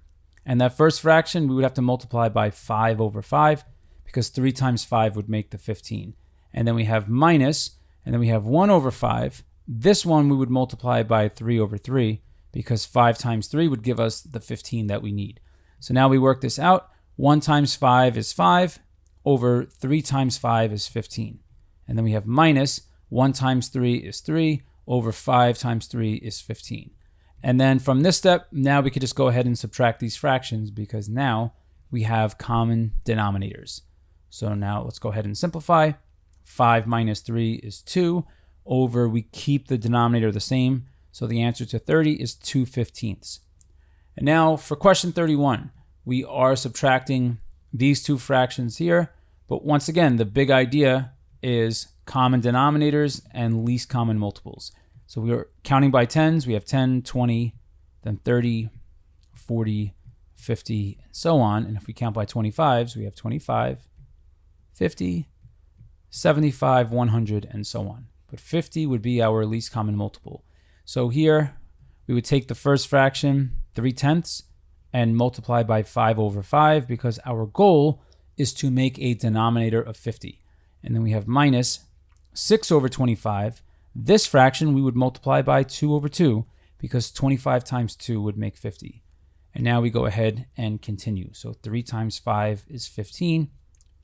and that first fraction we would have to multiply by 5/5, because 3 times 5 would make the 15. And then we have minus, and then we have 1/5. This one we would multiply by 3/3, because 5 times 3 would give us the 15 that we need. So now we work this out. 1 times 5 is 5, over 3 times 5 is 15. And then we have minus 1 times 3 is 3, over 5 times 3 is 15. And then from this step, now we could just go ahead and subtract these fractions, because now we have common denominators. So now let's go ahead and simplify. 5 minus 3 is 2, over, we keep the denominator the same, so the answer to 30 is 2/15. And now for question 31, we are subtracting these two fractions here, but once again, the big idea is common denominators and least common multiples. So we are counting by 10s, we have 10, 20, then 30, 40, 50, and so on. And if we count by 25s, we have 25, 50, 75, 100, and so on. But 50 would be our least common multiple. So here we would take the first fraction, 3/10, and multiply by 5/5, because our goal is to make a denominator of 50. And then we have minus 6 over 25. This fraction we would multiply by 2 over 2 because 25 times 2 would make 50. And now we go ahead and continue. So 3 times 5 is 15.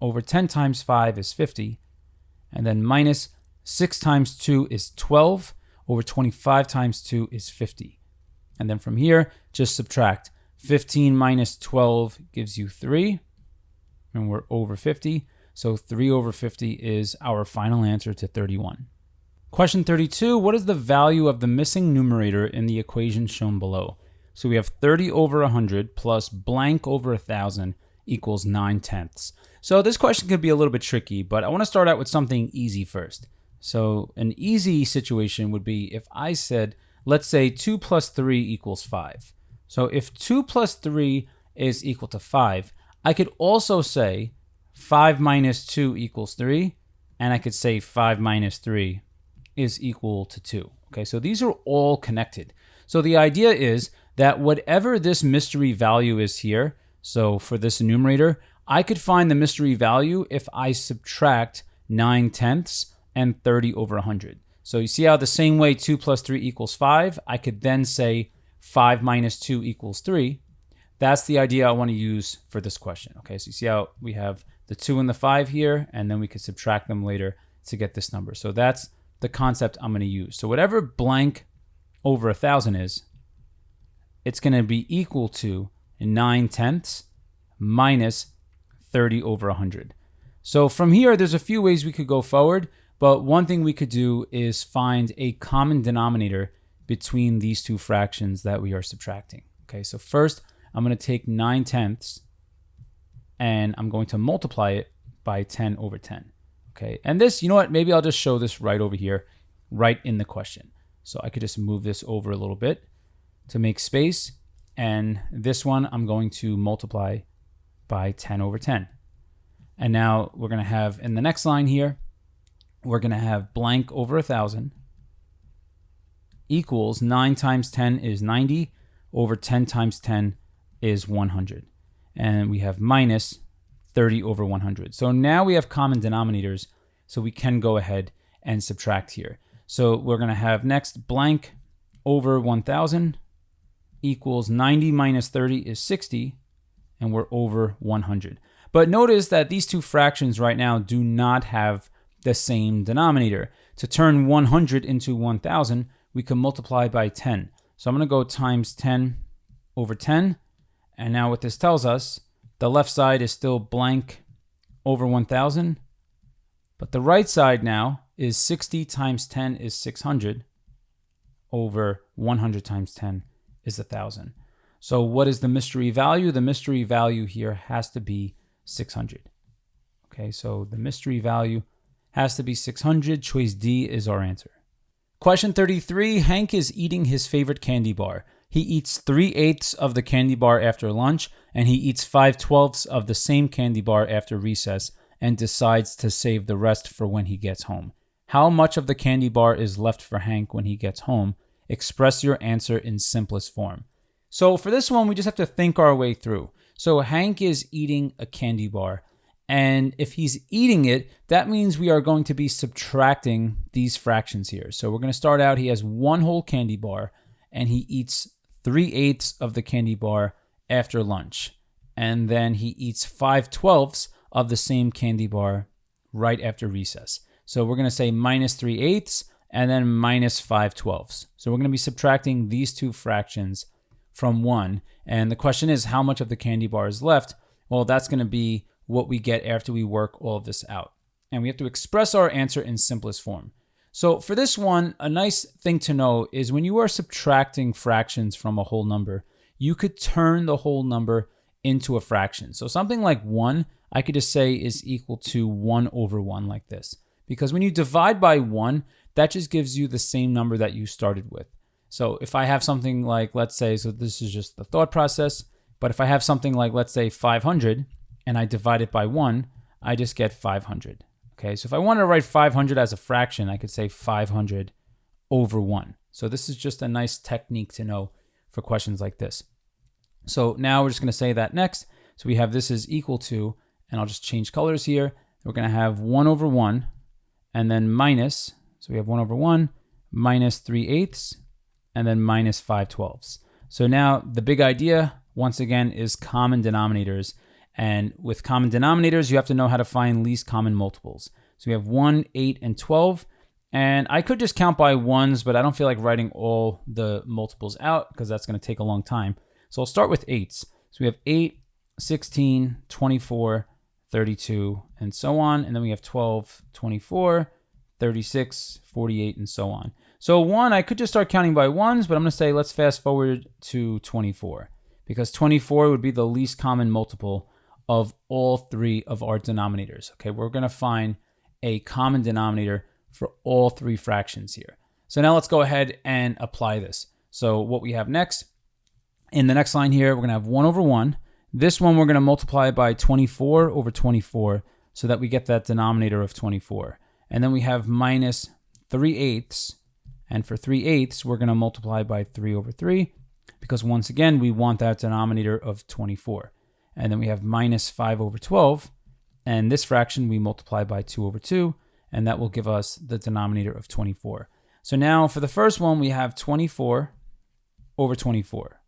Over 10 times 5 is 50. And then minus 6 times 2 is 12. Over 25 times 2 is 50. And then from here, just subtract. 15 minus 12 gives you 3. And we're over 50. So 3 over 50 is our final answer to 31. Question 32, what is the value of the missing numerator in the equation shown below? So we have 30 over 100 plus blank over 1,000 equals 9/10. So this question could be a little bit tricky, but I want to start out with something easy first. So an easy situation would be if I said, let's say 2 plus 3 equals 5. So if 2 plus 3 is equal to 5, I could also say 5 minus 2 equals 3, and I could say 5 minus 3 is equal to 2. Okay, so these are all connected. So the idea is that whatever this mystery value is here, so for this numerator, I could find the mystery value if I subtract 9/10 and 30 over 100. So you see how the same way 2 plus 3 equals 5, I could then say 5 minus 2 equals 3. That's the idea I want to use for this question. Okay, so you see how we have the 2 and the 5 here, and then we could subtract them later to get this number. So that's the concept I'm going to use. So whatever blank over 1,000 is, it's going to be equal to 9/10 minus 30 over 100. So from here, there's a few ways we could go forward, but one thing we could do is find a common denominator between these two fractions that we are subtracting. Okay, so first, I'm going to take 9/10 and I'm going to multiply it by 10 over 10. Okay, and this, you know what, maybe I'll just show this right over here, right in the question. So I could just move this over a little bit to make space. And this one, I'm going to multiply by 10 over 10. And now we're going to have, in the next line here, we're going to have blank over 1,000 equals 9 times 10 is 90 over 10 times 10 is 100. And we have minus 30 over 100. So now we have common denominators, so we can go ahead and subtract here. So we're going to have next blank over 1,000 equals 90 minus 30 is 60, and we're over 100. But notice that these two fractions right now do not have the same denominator. To turn 100 into 1,000, we can multiply by 10. So I'm going to go times 10 over 10. And now what this tells us, the left side is still blank over 1,000, but the right side now is 60 times 10 is 600 over 100 times 10 is 1,000. So what is the mystery value? The mystery value here has to be 600. Okay, so the mystery value has to be 600. Choice D is our answer. Question 33, Hank is eating his favorite candy bar. He eats 3/8 of the candy bar after lunch, and he eats 5/12 of the same candy bar after recess, and decides to save the rest for when he gets home. How much of the candy bar is left for Hank when he gets home? Express your answer in simplest form. So for this one, we just have to think our way through. So Hank is eating a candy bar, and if he's eating it, that means we are going to be subtracting these fractions here. So we're going to start out, he has one whole candy bar, and he eats 3/8 of the candy bar after lunch. And then he eats 5/12 of the same candy bar right after recess. So we're going to say minus 3/8 and then minus 5/12. So we're going to be subtracting these two fractions from 1. And the question is, how much of the candy bar is left? Well, that's going to be what we get after we work all of this out. And we have to express our answer in simplest form. So for this one, a nice thing to know is when you are subtracting fractions from a whole number, you could turn the whole number into a fraction. So something like 1, I could just say is equal to 1 over 1 like this. Because when you divide by 1, that just gives you the same number that you started with. So if I have something like, let's say, so this is just the thought process, but if I have something like, let's say 500, and I divide it by 1, I just get 500. Okay, so if I want to write 500 as a fraction, I could say 500 over 1. So this is just a nice technique to know for questions like this. So now we're just going to say that next. So we have this is equal to, and I'll just change colors here. We're going to have 1 over 1, and then minus, so we have 1 over 1, minus 3/8, and then minus 5/12. So now the big idea, once again, is common denominators. And with common denominators, you have to know how to find least common multiples. So we have 1, 8, and 12. And I could just count by ones, but I don't feel like writing all the multiples out because that's going to take a long time. So I'll start with 8s. So we have 8, 16, 24, 32, and so on. And then we have 12, 24, 36, 48, and so on. So 1, I could just start counting by ones, but I'm going to say let's fast forward to 24 because 24 would be the least common multiple of all 3 of our denominators. Okay, we're going to find a common denominator for all 3 fractions here. So now let's go ahead and apply this. So what we have next, in the next line here, we're going to have 1 over 1. This one we're going to multiply by 24 over 24 so that we get that denominator of 24. And then we have minus 3/8. And for 3/8, we're going to multiply by 3 over 3 because once again, we want that denominator of 24. And then we have minus 5 over 12. And this fraction we multiply by 2 over 2. And that will give us the denominator of 24. So now for the first one, we have 24 over 24.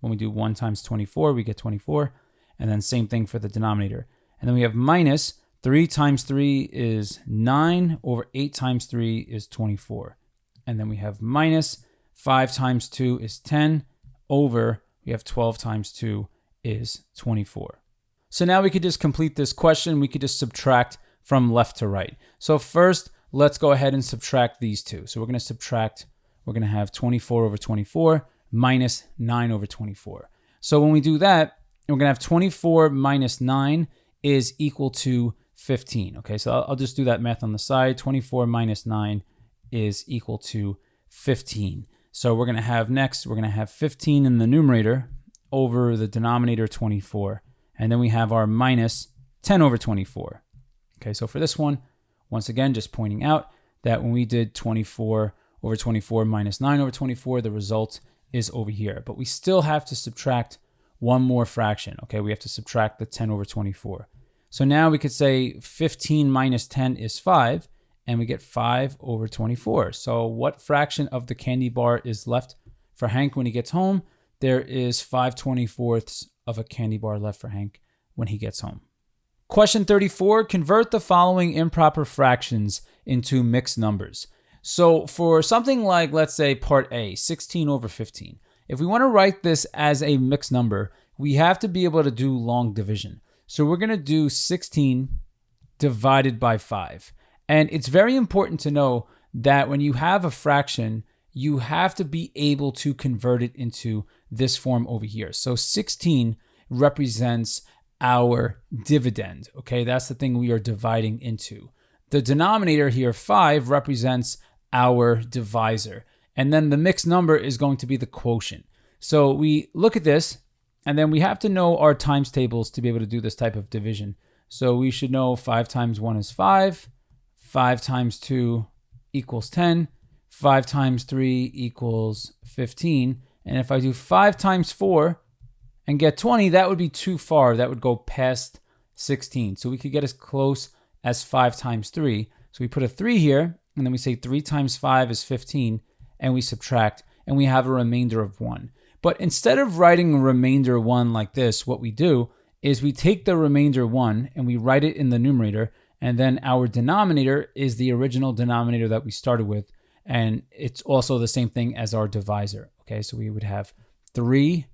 When we do 1 times 24, we get 24. And then same thing for the denominator. And then we have minus 3 times 3 is 9 over 8 times 3 is 24. And then we have minus 5 times 2 is 10 over, we have 12 times 2 is 24. So now we could just complete this question. We could just subtract from left to right. So first, let's go ahead and subtract these two. So we're going to subtract, we're going to have 24 over 24 minus 9 over 24. So when we do that, we're going to have 24 minus 9 is equal to 15. Okay, so I'll just do that math on the side. 24 minus 9 is equal to 15. So we're going to have next, we're going to have 15 in the numerator over the denominator 24. And then we have our minus 10 over 24. Okay, so for this one, once again, just pointing out that when we did 24 over 24 minus 9 over 24, the result is over here. But we still have to subtract one more fraction. Okay, we have to subtract the 10 over 24. So now we could say 15 minus 10 is 5, and we get 5 over 24. So what fraction of the candy bar is left for Hank when he gets home? There is 5/24 of a candy bar left for Hank when he gets home. Question 34, convert the following improper fractions into mixed numbers. So for something like, let's say part A, 16 over 15, if we want to write this as a mixed number, we have to be able to do long division. So we're going to do 16 divided by 5. And it's very important to know that when you have a fraction, you have to be able to convert it into this form over here. So 16 represents our dividend. Okay, that's the thing we are dividing into. The denominator here, 5, represents our divisor. And then the mixed number is going to be the quotient. So we look at this, and then we have to know our times tables to be able to do this type of division. So we should know 5 times 1 is 5, 5 times 2 equals 10, 5 times 3 equals 15. And if I do 5 times 4 and get 20, that would be too far. That would go past 16. So we could get as close as 5 times 3. So we put a 3 here, and then we say 3 times 5 is 15, and we subtract, and we have a remainder of 1. But instead of writing remainder 1 like this, what we do is we take the remainder 1 and we write it in the numerator, and then our denominator is the original denominator that we started with, and it's also the same thing as our divisor. Okay, so we would have 3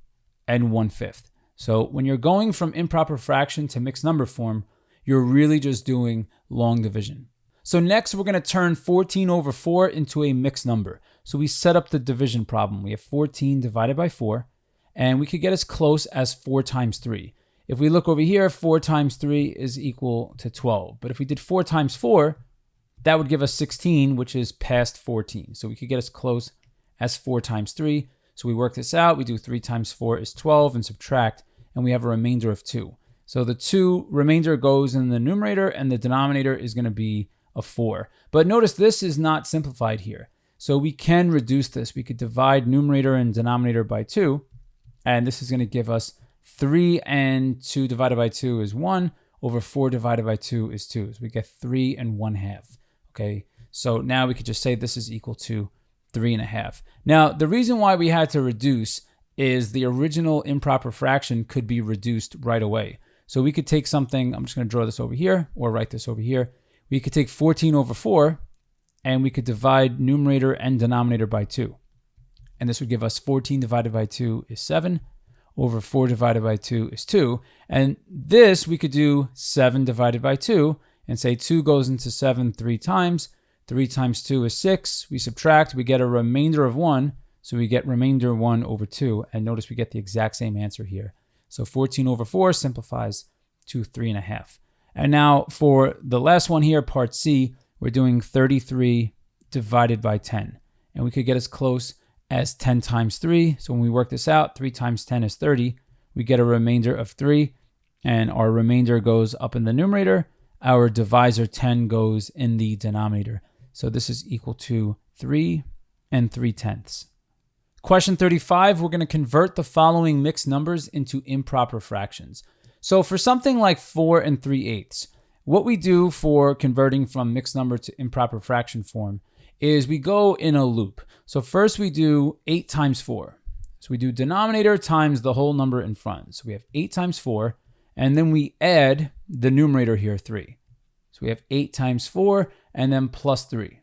and 1/5. So when you're going from improper fraction to mixed number form, you're really just doing long division. So next, we're going to turn 14 over 4 into a mixed number. So we set up the division problem. We have 14 divided by 4, and we could get as close as 4 times 3. If we look over here, 4 times 3 is equal to 12. But if we did 4 times 4, that would give us 16, which is past 14. So we could get as close as 4 times 3. So we work this out. We do 3 times 4 is 12 and subtract, and we have a remainder of 2. So the 2 remainder goes in the numerator, and the denominator is going to be a 4. But notice this is not simplified here. So we can reduce this. We could divide numerator and denominator by 2, and this is going to give us 3 and 2 divided by 2 is 1, over 4 divided by 2 is 2. So we get 3 1/2. Okay, so now we could just say this is equal to 3 1/2. Now, the reason why we had to reduce is the original improper fraction could be reduced right away. So we could take something, I'm just going to draw this over here or write this over here. We could take 14 over 4 and we could divide numerator and denominator by 2. And this would give us 14 divided by 2 is 7, over 4 divided by 2 is 2. And this we could do 7 divided by 2 and say 2 goes into 7 3 times. 3 times 2 is 6. We subtract, we get a remainder of 1. So we get remainder 1 over 2. And notice we get the exact same answer here. So 14 over 4 simplifies to 3 1/2. And now for the last one here, part C, we're doing 33 divided by 10. And we could get as close as 10 times 3. So when we work this out, 3 times 10 is 30. We get a remainder of 3. And our remainder goes up in the numerator. Our divisor 10 goes in the denominator. So this is equal to 3 3/10. Question 35, we're going to convert the following mixed numbers into improper fractions. So for something like 4 3/8, what we do for converting from mixed number to improper fraction form is we go in a loop. So first we do 8 times 4. So we do denominator times the whole number in front. So we have 8 times 4, and then we add the numerator here, 3. So we have 8 times 4, and then plus 3.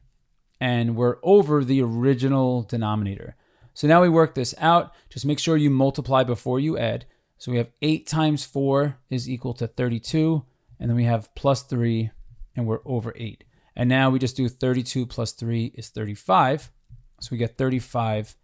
And we're over the original denominator. So now we work this out. Just make sure you multiply before you add. So we have 8 times 4 is equal to 32. And then we have plus 3, and we're over 8. And now we just do 32 plus 3 is 35. So we get 35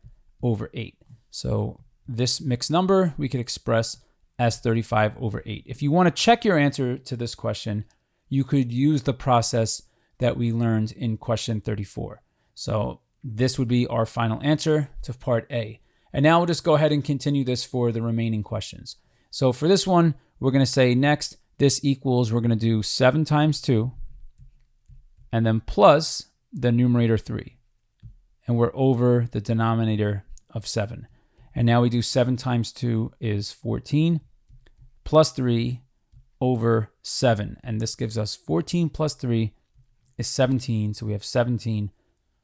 over 8. So this mixed number we could express as 35 over 8. If you want to check your answer to this question, you could use the process that we learned in question 34. So this would be our final answer to part A. And now we'll just go ahead and continue this for the remaining questions. So for this one, we're going to say next, this equals, we're going to do 7 times 2, and then plus the numerator 3. And we're over the denominator of 7. And now we do 7 times 2 is 14, plus 3 over 7. And this gives us 14 plus 3 is 17. So we have 17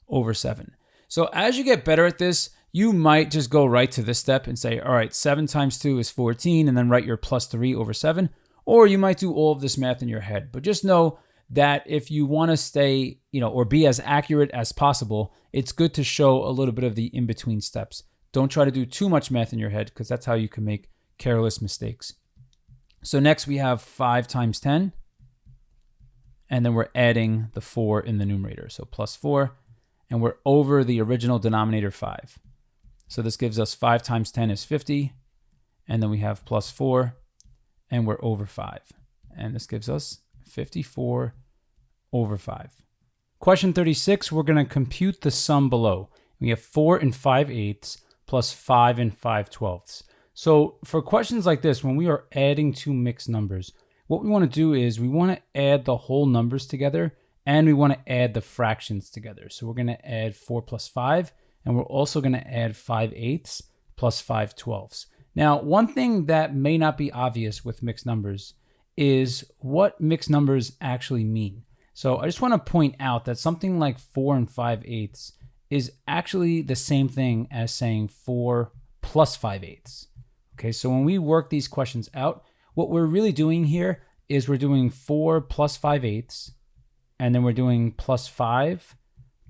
over 7. So as you get better at this, you might just go right to this step and say, all right, 7 times 2 is 14, and then write your plus 3 over 7. Or you might do all of this math in your head. But just know that if you want to stay, or be as accurate as possible, it's good to show a little bit of the in-between steps. Don't try to do too much math in your head, because that's how you can make careless mistakes. So next we have 5 times 10. And then we're adding the 4 in the numerator. So plus 4. And we're over the original denominator 5. So this gives us 5 times 10 is 50. And then we have plus 4. And we're over 5. And this gives us 54 over 5. Question 36, we're going to compute the sum below. We have 4 5/8 plus 5 5/12. So for questions like this, when we are adding two mixed numbers, what we want to do is we want to add the whole numbers together, and we want to add the fractions together. So we're going to add 4 plus 5, and we're also going to add 5/8 plus 5/12. Now, one thing that may not be obvious with mixed numbers is what mixed numbers actually mean. So I just want to point out that something like 4 5/8 is actually the same thing as saying 4 plus 5/8. Okay, so when we work these questions out, what we're really doing here is we're doing 4 plus 5/8, and then we're doing plus 5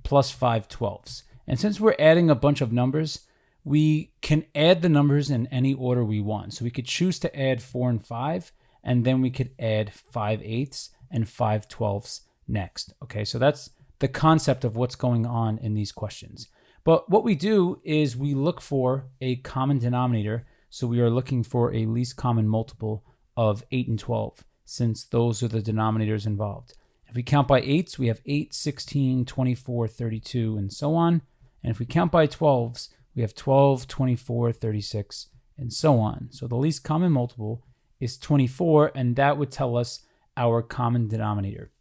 plus 5/12. And since we're adding a bunch of numbers, we can add the numbers in any order we want. So we could choose to add 4 and 5, and then we could add 5/8 and 5/12 next. Okay, so that's the concept of what's going on in these questions. But what we do is we look for a common denominator. So we are looking for a least common multiple of 8 and 12, since those are the denominators involved. If we count by 8s, we have 8, 16, 24, 32, and so on. And if we count by 12s, we have 12, 24, 36, and so on. So the least common multiple is 24, and that would tell us our common denominator.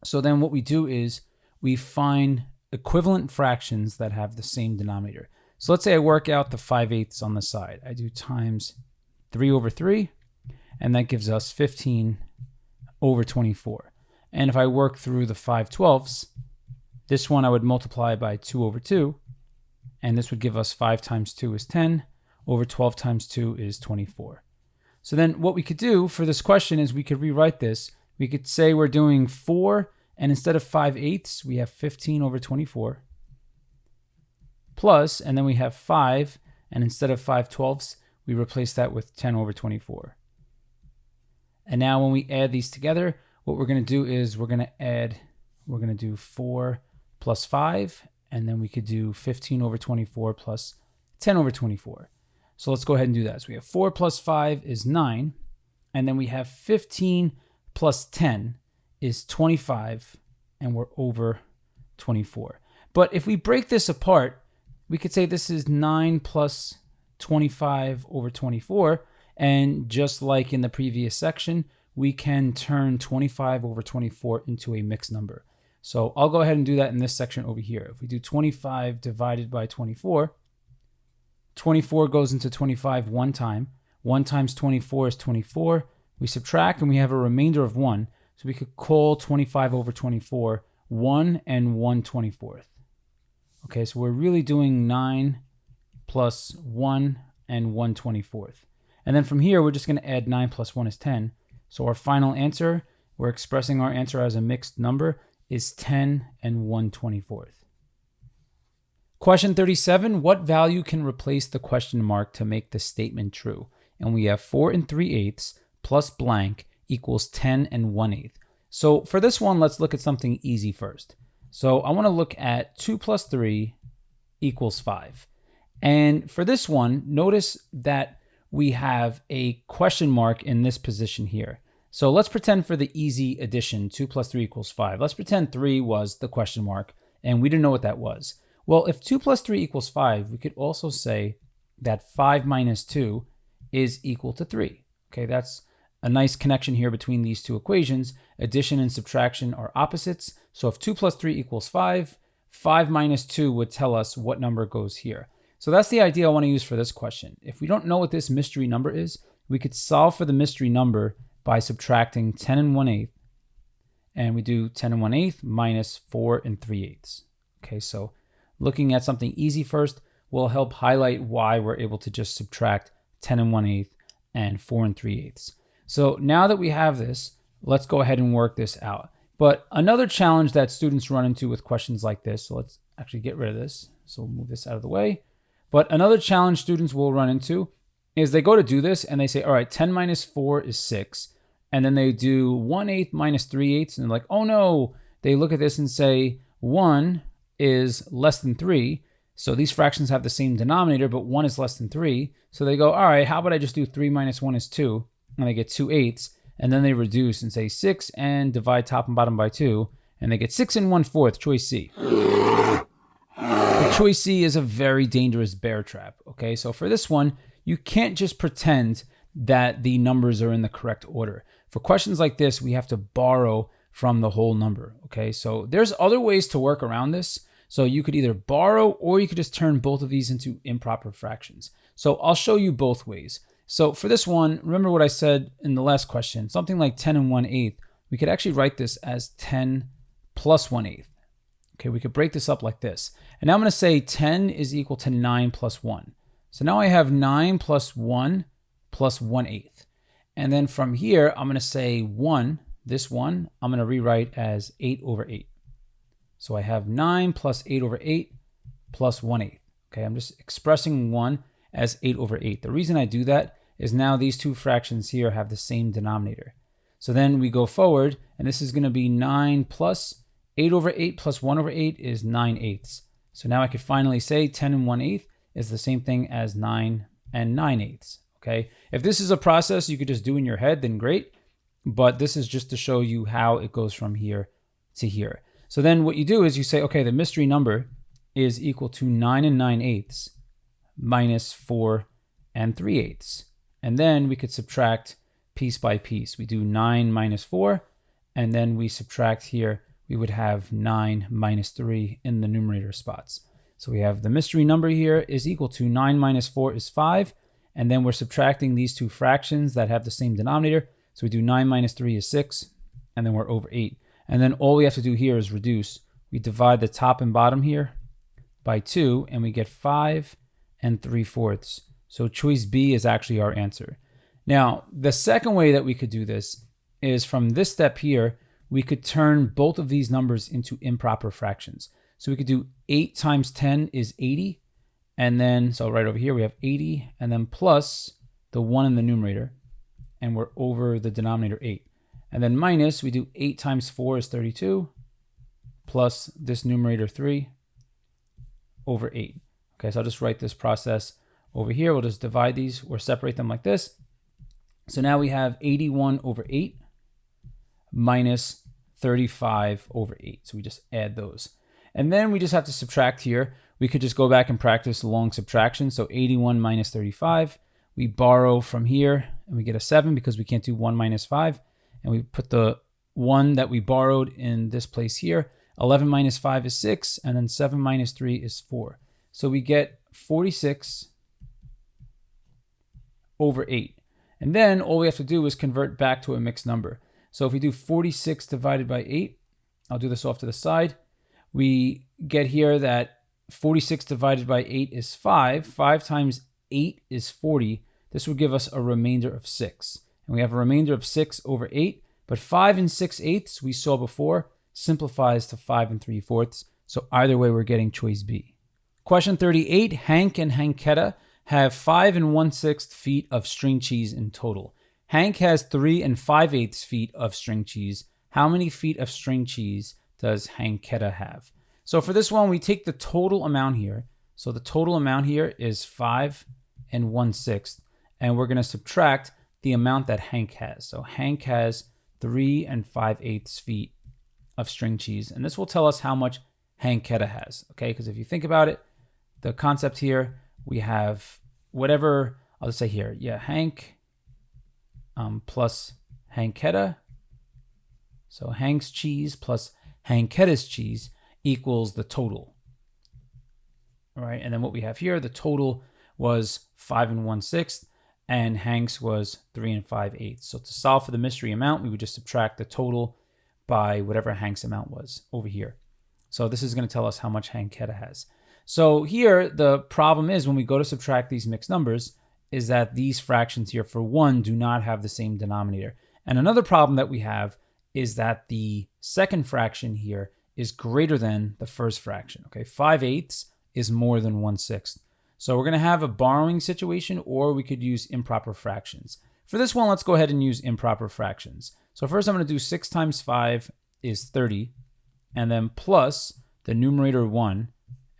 So then what we do is we find equivalent fractions that have the same denominator. So let's say I work out the 5/8 on the side. I do times 3 over 3, and that gives us 15 over 24. And if I work through the 5/12, this one I would multiply by 2 over 2, and this would give us 5 times 2 is 10, over 12 times 2 is 24. So then what we could do for this question is we could rewrite this. We could say we're doing 4, and instead of 5/8, we have 15 over 24, plus, and then we have 5, and instead of 5/12, we replace that with 10 over 24. And now when we add these together, what we're going to do is we're going to do 4 plus 5, and then we could do 15 over 24 plus 10 over 24. So let's go ahead and do that. So we have 4 plus 5 is 9, and then we have 15 plus 10 is 25, and we're over 24. But if we break this apart, we could say this is 9 plus 25 over 24, and just like in the previous section, we can turn 25 over 24 into a mixed number. So I'll go ahead and do that in this section over here. If we do 25 divided by 24, 24 goes into 25 one time. 1 times 24 is 24. We subtract and we have a remainder of 1. So we could call 25 over 24 1 and 1/24. Okay, so we're really doing 9 plus 1 and 1/24. And then from here, we're just going to add 9 plus 1 is 10. So our final answer, we're expressing our answer as a mixed number, is 10 and 1/24. Question 37, what value can replace the question mark to make the statement true? And we have 4 3/8 plus blank equals 10 and 1/8. So for this one, let's look at something easy first. So I want to look at 2 plus 3 equals 5. And for this one, notice that we have a question mark in this position here. So let's pretend for the easy addition, 2 plus 3 equals 5. Let's pretend 3 was the question mark, and we didn't know what that was. Well, if 2 plus 3 equals 5, we could also say that 5 minus 2 is equal to 3. Okay, that's a nice connection here between these two equations. Addition and subtraction are opposites. So if 2 plus 3 equals 5, 5 minus 2 would tell us what number goes here. So that's the idea I want to use for this question. If we don't know what this mystery number is, we could solve for the mystery number by subtracting 10 and 1/8. And we do 10 and 1/8 minus 4 3/8. Okay, so looking at something easy first will help highlight why we're able to just subtract 10 and 1/8 and 4 3/8. So now that we have this, let's go ahead and work this out. But another challenge that students run into with questions like this, so let's actually get rid of this. So we'll move this out of the way. But another challenge students will run into is they go to do this and they say, all right, 10 minus 4 is 6. And then they do 1/8 minus 3/8. And they're like, oh no, they look at this and say 1 is less than 3. So these fractions have the same denominator, but 1 is less than 3. So they go, all right, how about I just do 3 minus 1 is 2. And they get 2/8. And then they reduce and say 6 and divide top and bottom by 2. And they get 6 1/4, choice C. The choice C is a very dangerous bear trap. Okay, so for this one, you can't just pretend that the numbers are in the correct order. For questions like this, we have to borrow from the whole number. Okay, so there's other ways to work around this. So you could either borrow or you could just turn both of these into improper fractions. So I'll show you both ways. So for this one, remember what I said in the last question, something like 10 and 1/8, we could actually write this as 10 plus 1/8. Okay, we could break this up like this. And now I'm going to say 10 is equal to 9 plus 1. So now I have 9 plus 1 plus 1/8. And then from here, I'm going to say 1, this one, I'm going to rewrite as 8 over 8. So I have 9 plus 8 over 8 plus 1/8. Okay, I'm just expressing 1 as 8 over 8. The reason I do that is now these two fractions here have the same denominator. So then we go forward, and this is going to be 9 plus 8 over 8 plus 1 over 8 is 9/8. So now I could finally say 10 and 1/8 is the same thing as 9 and 9/8. Okay, if this is a process you could just do in your head, then great. But this is just to show you how it goes from here to here. So then what you do is you say, okay, the mystery number is equal to 9 and 9/8 minus 4 and 3/8. And then we could subtract piece by piece. We do 9 minus 4, and then we subtract here. We would have 9 minus 3 in the numerator spots. So we have the mystery number here is equal to 9 minus 4 is 5. And then we're subtracting these two fractions that have the same denominator. So we do 9 minus 3 is 6. and then we're over 8. And then all we have to do here is reduce. We divide the top and bottom here by 2, and we get 5 3/4. So choice B is actually our answer. Now, the second way that we could do this is from this step here, we could turn both of these numbers into improper fractions. So we could do 8 times 10 is 80. And then, so right over here, we have 80, and then plus the 1 in the numerator, and we're over the denominator 8. And then minus, we do 8 times 4 is 32, plus this numerator 3 over 8. Okay, so I'll just write this process over here. We'll just divide these or separate them like this. So now we have 81 over 8 minus 35 over 8. So we just add those. And then we just have to subtract here. We could just go back and practice long subtraction. So 81 minus 35. We borrow from here and we get a 7 because we can't do 1 minus 5. And we put the 1 that we borrowed in this place here. 11 minus 5 is 6. And then 7 minus 3 is 4. So we get 46 over 8. And then all we have to do is convert back to a mixed number. So if we do 46 divided by 8, I'll do this off to the side. We get here that 46 divided by 8 is 5. 5 times 8 is 40. This would give us a remainder of 6. And we have a remainder of 6 over 8. But 5 6/8 we saw before simplifies to 5 3/4. So either way, we're getting choice B. Question 38, Hank and Hanketta have 5 1/6 feet of string cheese in total. Hank has 3 5/8 feet of string cheese. How many feet of string cheese does Hanketta have? So for this one, we take the total amount here. So the total amount here is 5 1/6, and we're going to subtract the amount that Hank has. So Hank has 3 5/8 feet of string cheese, and this will tell us how much Hanketta has, okay? Because if you think about it, the concept here, we have whatever, I'll just say here, yeah, Hank plus Hanketta. So Hank's cheese plus Hanketta's cheese equals the total. All right, and then what we have here, the total was 5 1/6, and Hank's was 3 5/8. So to solve for the mystery amount, we would just subtract the total by whatever Hank's amount was over here. So this is going to tell us how much Hanketta has. So here, the problem is when we go to subtract these mixed numbers is that these fractions here for 1 do not have the same denominator. And another problem that we have is that the second fraction here is greater than the first fraction. Okay, 5/8 is more than 1/6. So we're going to have a borrowing situation, or we could use improper fractions. For this one, let's go ahead and use improper fractions. So first I'm going to do 6 times 5 is 30, and then plus the numerator 1,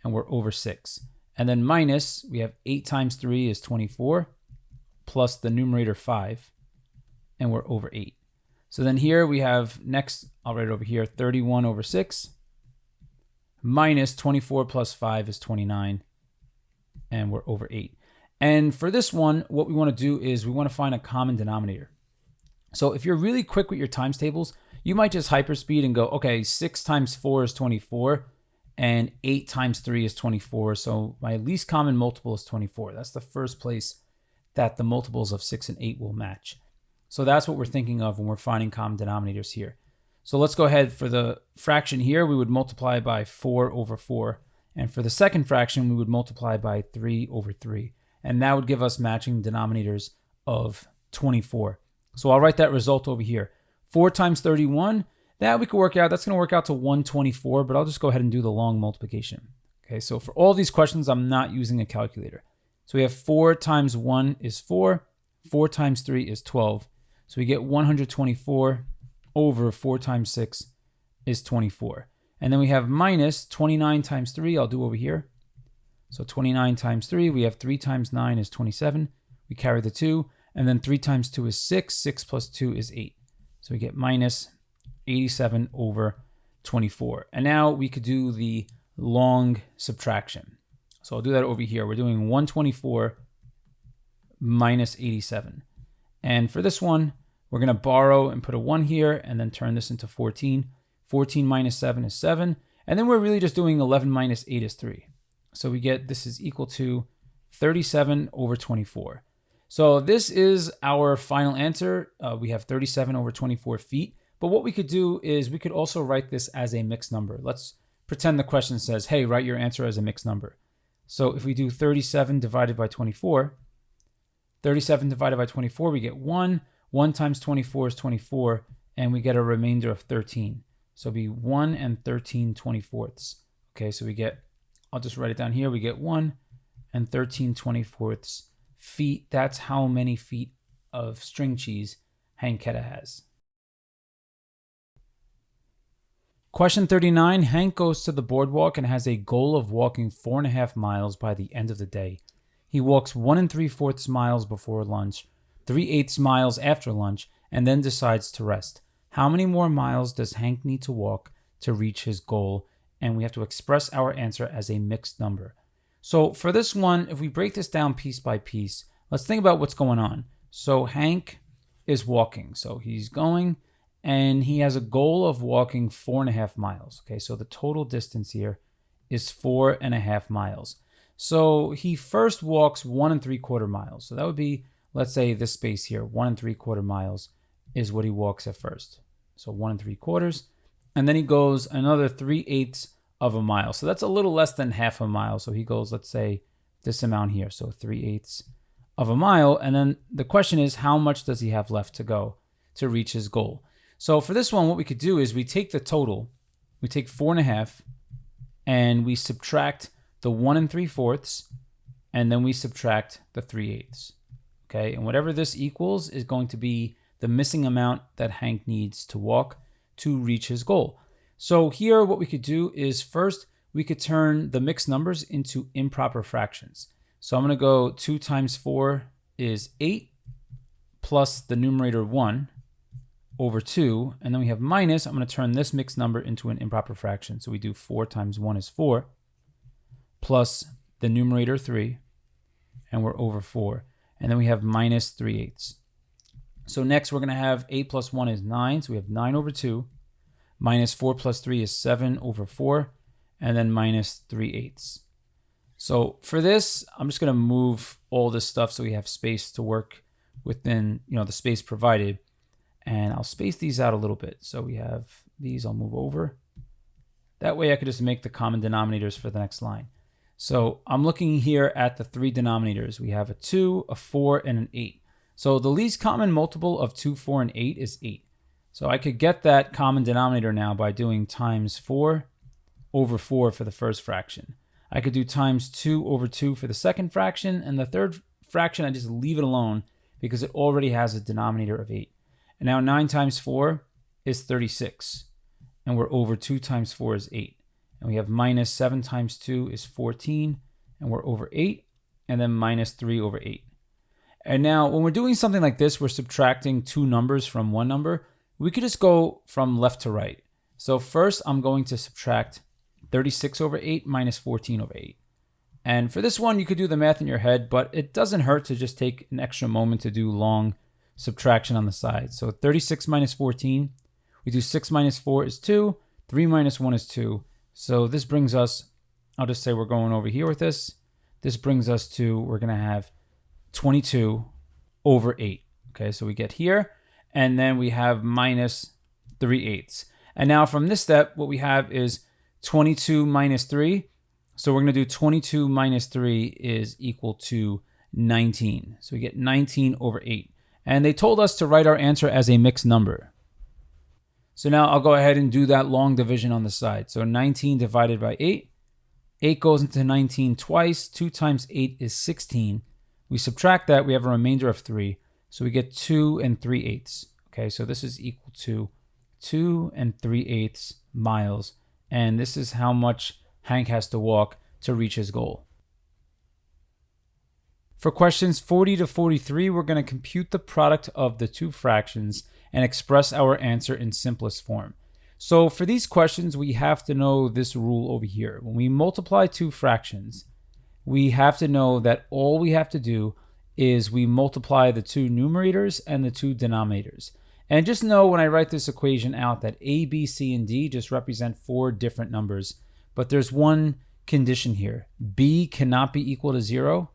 and we're over 6. And then minus, we have 8 times 3 is 24, plus the numerator 5, and we're over 8. So then here we have, next, I'll write it over here, 31 over 6, minus 24 plus 5 is 29, and we're over 8. And for this one, what we want to do is we want to find a common denominator. So if you're really quick with your times tables, you might just hyperspeed and go, okay, 6 times 4 is 24, and 8 times 3 is 24. So my least common multiple is 24. That's the first place that the multiples of 6 and 8 will match. So that's what we're thinking of when we're finding common denominators here. So let's go ahead for the fraction here. We would multiply by 4 over 4. And for the second fraction, we would multiply by 3 over 3. And that would give us matching denominators of 24. So I'll write that result over here. 4 times 31, that we could work out. That's going to work out to 124, but I'll just go ahead and do the long multiplication. Okay, so for all these questions, I'm not using a calculator. So we have 4 times 1 is 4. 4 times 3 is 12. So we get 124 over 4 times 6 is 24. And then we have minus 29 times 3. I'll do over here. So 29 times 3, we have 3 times 9 is 27. We carry the 2. And then 3 times 2 is 6. 6 plus 2 is 8. So we get minus 87 over 24. And now we could do the long subtraction. So I'll do that over here. We're doing 124 minus 87. And for this one, we're going to borrow and put a 1 here and then turn this into 14. 14 minus 7 is 7. And then we're really just doing 11 minus 8 is 3. So we get this is equal to 37 over 24. So this is our final answer. We have 37 over 24 feet. But what we could do is we could also write this as a mixed number. Let's pretend the question says, hey, write your answer as a mixed number. So if we do 37 divided by 24, 37 divided by 24, we get 1. 1 times 24 is 24, and we get a remainder of 13. So it'll be 1 and 13 24ths. Okay, so we get, I'll just write it down here. We get 1 and 13 24ths feet. That's how many feet of string cheese Hank Ketta has. Question 39, Hank goes to the boardwalk and has a goal of walking 4.5 miles by the end of the day. He walks 1 3/4 miles before lunch, 3/8 miles after lunch, and then decides to rest. How many more miles does Hank need to walk to reach his goal? And we have to express our answer as a mixed number. So for this one, if we break this down piece by piece, let's think about what's going on. So Hank is walking. So he's going and he has a goal of walking 4.5 miles. Okay, so the total distance here is 4.5 miles. So he first walks 1 3/4 miles. So that would be, let's say this space here, 1 3/4 miles is what he walks at first. So 1 3/4. And then he goes another 3/8 of a mile. So that's a little less than half a mile. So he goes, let's say this amount here. So 3/8 of a mile. And then the question is, how much does he have left to go to reach his goal? So for this one, what we could do is we take the total, we take 4.5 and we subtract the 1 3/4, and then we subtract the 3/8. Okay, and whatever this equals is going to be the missing amount that Hank needs to walk to reach his goal. So here what we could do is first we could turn the mixed numbers into improper fractions. So I'm going to go 2 times 4 is 8 plus the numerator 1 over 2, and then we have minus. I'm going to turn this mixed number into an improper fraction. So we do 4 times 1 is 4 plus the numerator 3, and we're over 4. And then we have minus 3/8. So next we're going to have 8 plus 1 is 9. So we have 9 over 2. Minus 4 plus 3 is 7 over 4. And then minus 3/8. So for this, I'm just going to move all this stuff so we have space to work within, the space provided. And I'll space these out a little bit. So we have these, I'll move over. That way I could just make the common denominators for the next line. So I'm looking here at the 3 denominators. We have a 2, a 4, and an 8. So the least common multiple of 2, 4, and 8 is 8. So I could get that common denominator now by doing times 4 over 4 for the first fraction. I could do times 2 over 2 for the second fraction, and the third fraction I just leave it alone because it already has a denominator of 8. And now 9 times 4 is 36, and we're over 2 times 4 is 8. And we have minus 7 times 2 is 14, and we're over 8, and then minus 3 over 8. And now when we're doing something like this, we're subtracting 2 numbers from one number. We could just go from left to right. So first I'm going to subtract 36 over 8 minus 14 over 8. And for this one, you could do the math in your head, but it doesn't hurt to just take an extra moment to do long subtraction on the side. So 36 minus 14, we do 6 minus 4 is 2, 3 minus 1 is 2. So this brings us, I'll just say we're going over here with this. This brings us to, we're going to have 22 over 8. Okay, so we get here, and then we have minus 3/8. And now from this step, what we have is 22 minus 3. So we're going to do 22 minus 3 is equal to 19. So we get 19 over 8. And they told us to write our answer as a mixed number. So now I'll go ahead and do that long division on the side. So 19 divided by 8. 8 goes into 19 twice. 2 times 8 is 16. We subtract that, we have a remainder of 3. So we get 2 3/8. Okay, so this is equal to 2 3/8 miles. And this is how much Hank has to walk to reach his goal. For questions 40 to 43, we're going to compute the product of the 2 fractions and express our answer in simplest form. So for these questions, we have to know this rule over here. When we multiply 2 fractions, we have to know that all we have to do is we multiply the 2 numerators and the 2 denominators. And just know when I write this equation out that A, B, C, and D just represent 4 different numbers. But there's one condition here. B cannot be equal to 0.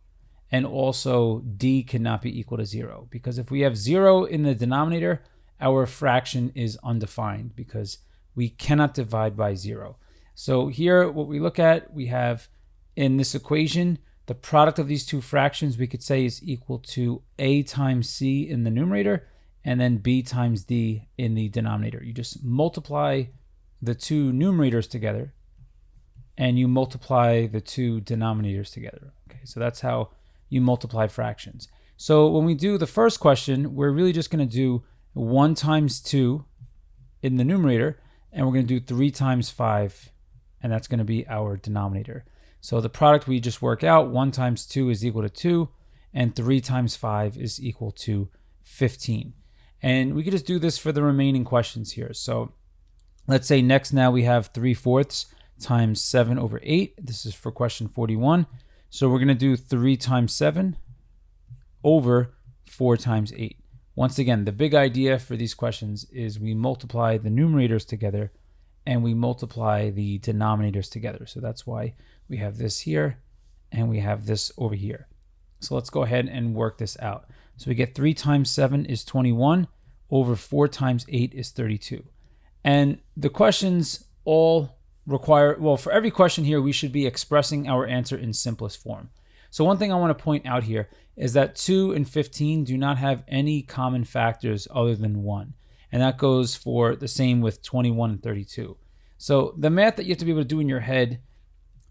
And also D cannot be equal to 0. Because if we have 0 in the denominator, our fraction is undefined because we cannot divide by 0. So here, what we look at, we have in this equation, the product of these two fractions we could say is equal to a times c in the numerator and then b times d in the denominator. You just multiply the two numerators together and you multiply the two denominators together. Okay, so that's how you multiply fractions. So when we do the first question, we're really just going to do 1 times 2 in the numerator, and we're going to do 3 times 5, and that's going to be our denominator. So the product we just work out, 1 times 2 is equal to 2, and 3 times 5 is equal to 15. And we could just do this for the remaining questions here. So let's say next now we have 3/4 times 7 over 8. This is for question 41. So we're going to do 3 times 7 over 4 times 8. Once again, the big idea for these questions is we multiply the numerators together and we multiply the denominators together. So that's why we have this here and we have this over here. So let's go ahead and work this out. So we get 3 times 7 is 21 over 4 times 8 is 32. And the questions all require, well, for every question here, we should be expressing our answer in simplest form. So one thing I want to point out here is that 2 and 15 do not have any common factors other than 1. And that goes for the same with 21 and 32. So the math that you have to be able to do in your head,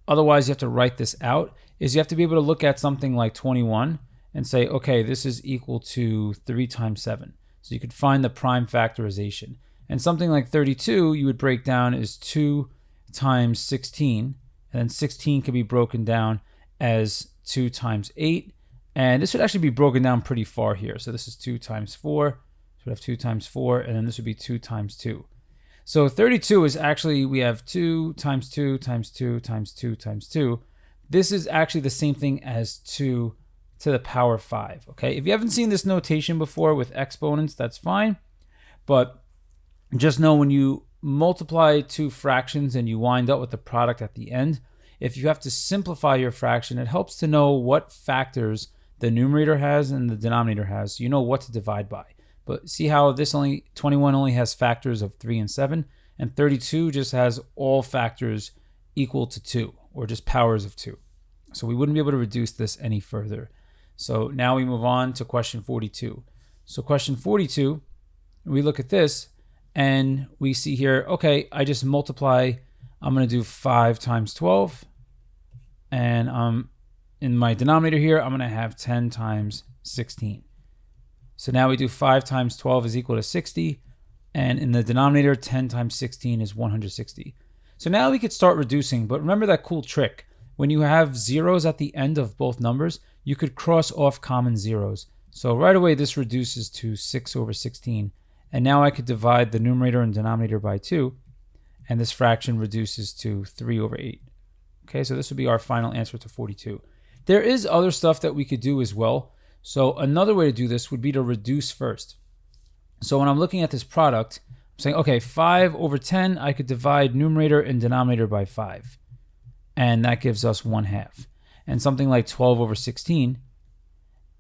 otherwise you have to write this out, is you have to be able to look at something like 21 and say, okay, this is equal to 3 times 7. So you could find the prime factorization. And something like 32, you would break down as 2 times 16, and then 16 can be broken down as 2 times 8, and this would actually be broken down pretty far here. So this is 2 times 4, so we have 2 times 4, and then this would be 2 times 2. So 32 is actually, we have 2 times 2 times 2 times 2 times 2. This is actually the same thing as 2 to the power 5, okay? If you haven't seen this notation before with exponents, that's fine, but just know when you multiply two fractions and you wind up with the product at the end, if you have to simplify your fraction, it helps to know what factors the numerator has and the denominator has, so you know what to divide by. But see how this 21 only has factors of 3 and 7, and 32 just has all factors equal to 2, or just powers of 2. So we wouldn't be able to reduce this any further. So now we move on to question 42. So question 42, we look at this, and we see here, okay, I just multiply, I'm going to do 5 times 12. And in my denominator here, I'm going to have 10 times 16. So now we do 5 times 12 is equal to 60. And in the denominator, 10 times 16 is 160. So now we could start reducing. But remember that cool trick. When you have zeros at the end of both numbers, you could cross off common zeros. So right away, this reduces to 6 over 16. And now I could divide the numerator and denominator by 2. And this fraction reduces to 3 over 8. Okay, so this would be our final answer to 42. There is other stuff that we could do as well. So another way to do this would be to reduce first. So when I'm looking at this product, I'm saying, okay, 5 over 10, I could divide numerator and denominator by 5. And that gives us 1/2. And something like 12 over 16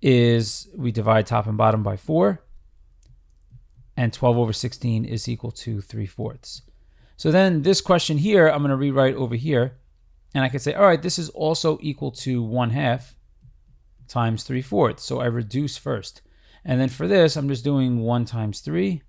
is we divide top and bottom by 4. And 12 over 16 is equal to 3/4. So then this question here, I'm going to rewrite over here. And I could say, all right, this is also equal to 1/2 times 3/4. So I reduce first. And then for this, I'm just doing 1 times 3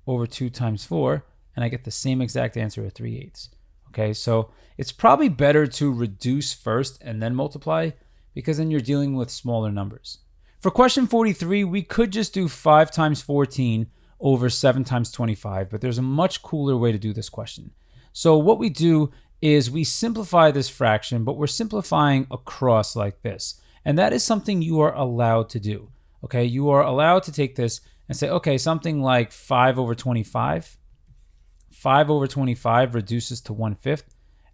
over 2 times 4. And I get the same exact answer of 3/8. Okay, so it's probably better to reduce first and then multiply, because then you're dealing with smaller numbers. For question 43, we could just do 5 times 14 over 7 times 25, but there's a much cooler way to do this question. So what we do is we simplify this fraction, but we're simplifying across like this. And that is something you are allowed to do. Okay, you are allowed to take this and say, okay, something like 5 over 25. 5 over 25 reduces to 1/5.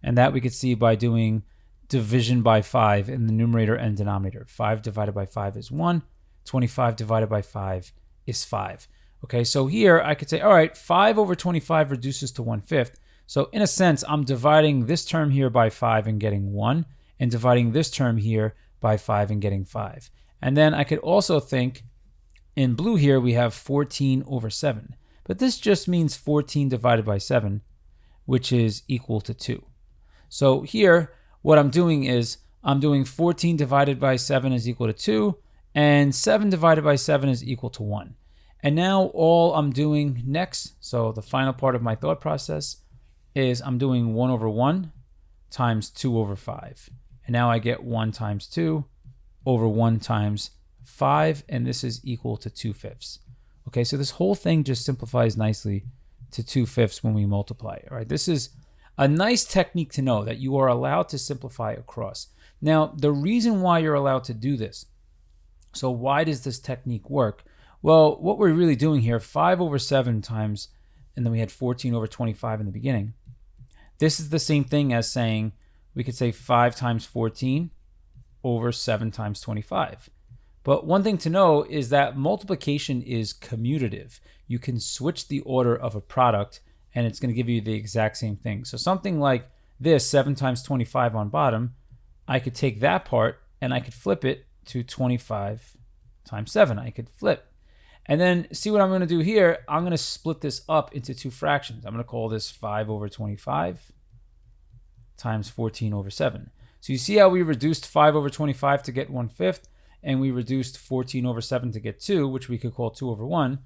And that we could see by doing division by 5 in the numerator and denominator. 5 divided by 5 is 1. 25 divided by 5 is 5. Okay, so here I could say, all right, 5 over 25 reduces to 1/5. So in a sense, I'm dividing this term here by 5 and getting 1, and dividing this term here by 5 and getting 5. And then I could also think In blue here, we have 14 over 7. But this just means 14 divided by 7, which is equal to 2. So here, what I'm doing is I'm doing 14 divided by 7 is equal to 2, and 7 divided by 7 is equal to 1. And now all I'm doing next, so the final part of my thought process, is I'm doing 1 over 1 times 2 over 5. And now I get 1 times 2 over 1 times 5, and this is equal to 2/5. Okay, so this whole thing just simplifies nicely to 2/5 when we multiply it. All right, this is a nice technique to know that you are allowed to simplify across. Now, the reason why you're allowed to do this, so why does this technique work? Well, what we're really doing here, 5 over 7 times, and then we had 14 over 25 in the beginning. This is the same thing as saying, we could say 5 times 14 over 7 times 25. But one thing to know is that multiplication is commutative. You can switch the order of a product and it's going to give you the exact same thing. So something like this, 7 times 25 on bottom, I could take that part and I could flip it to 25 times 7. I could flip. And then see what I'm going to do here. I'm going to split this up into two fractions. I'm going to call this 5 over 25 times 14 over 7. So you see how we reduced 5 over 25 to get 1/5, and we reduced 14 over 7 to get 2, which we could call 2 over 1.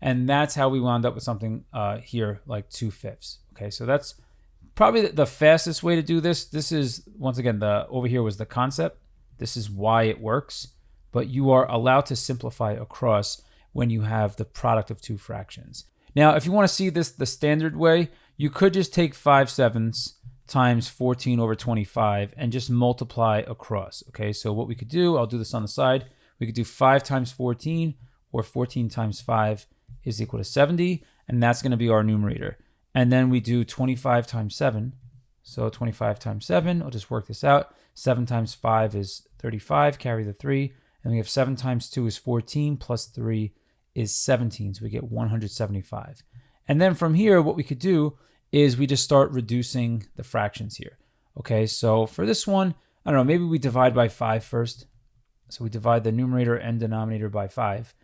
And that's how we wound up with something here like 2/5. Okay, so that's probably the fastest way to do this. This is, once again, over here was the concept. This is why it works. But you are allowed to simplify across when you have the product of two fractions. Now, if you want to see this the standard way, you could just take 5/7 times 14 over 25 and just multiply across. Okay, so what we could do, I'll do this on the side. We could do 5 times 14, or 14 times 5 is equal to 70, and that's going to be our numerator. And then we do 25 times 7. So 25 times 7, I'll just work this out. 7 times 5 is 35, carry the 3. And we have 7 times 2 is 14, plus 3 is 17. So we get 175. And then from here, what we could do is we just start reducing the fractions here. Okay, so for this one, I don't know, maybe we divide by 5 first. So we divide the numerator and denominator by 5.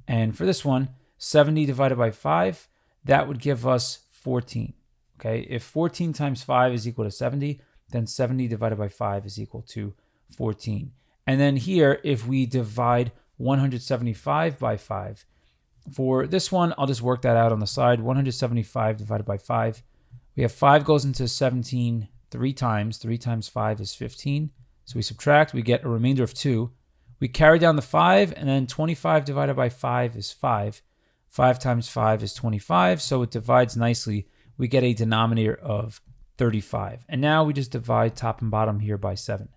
And for this one, 70 divided by 5, that would give us 14. Okay, if 14 times 5 is equal to 70, then 70 divided by 5 is equal to 14. And then here, if we divide 175 by 5, for this one, I'll just work that out on the side. 175 divided by 5. We have 5 goes into 17 3 times. 3 times 5 is 15. So we subtract, we get a remainder of 2. We carry down the 5, and then 25 divided by 5 is 5. 5 times 5 is 25, so it divides nicely. We get a denominator of 35. And now we just divide top and bottom here by 7.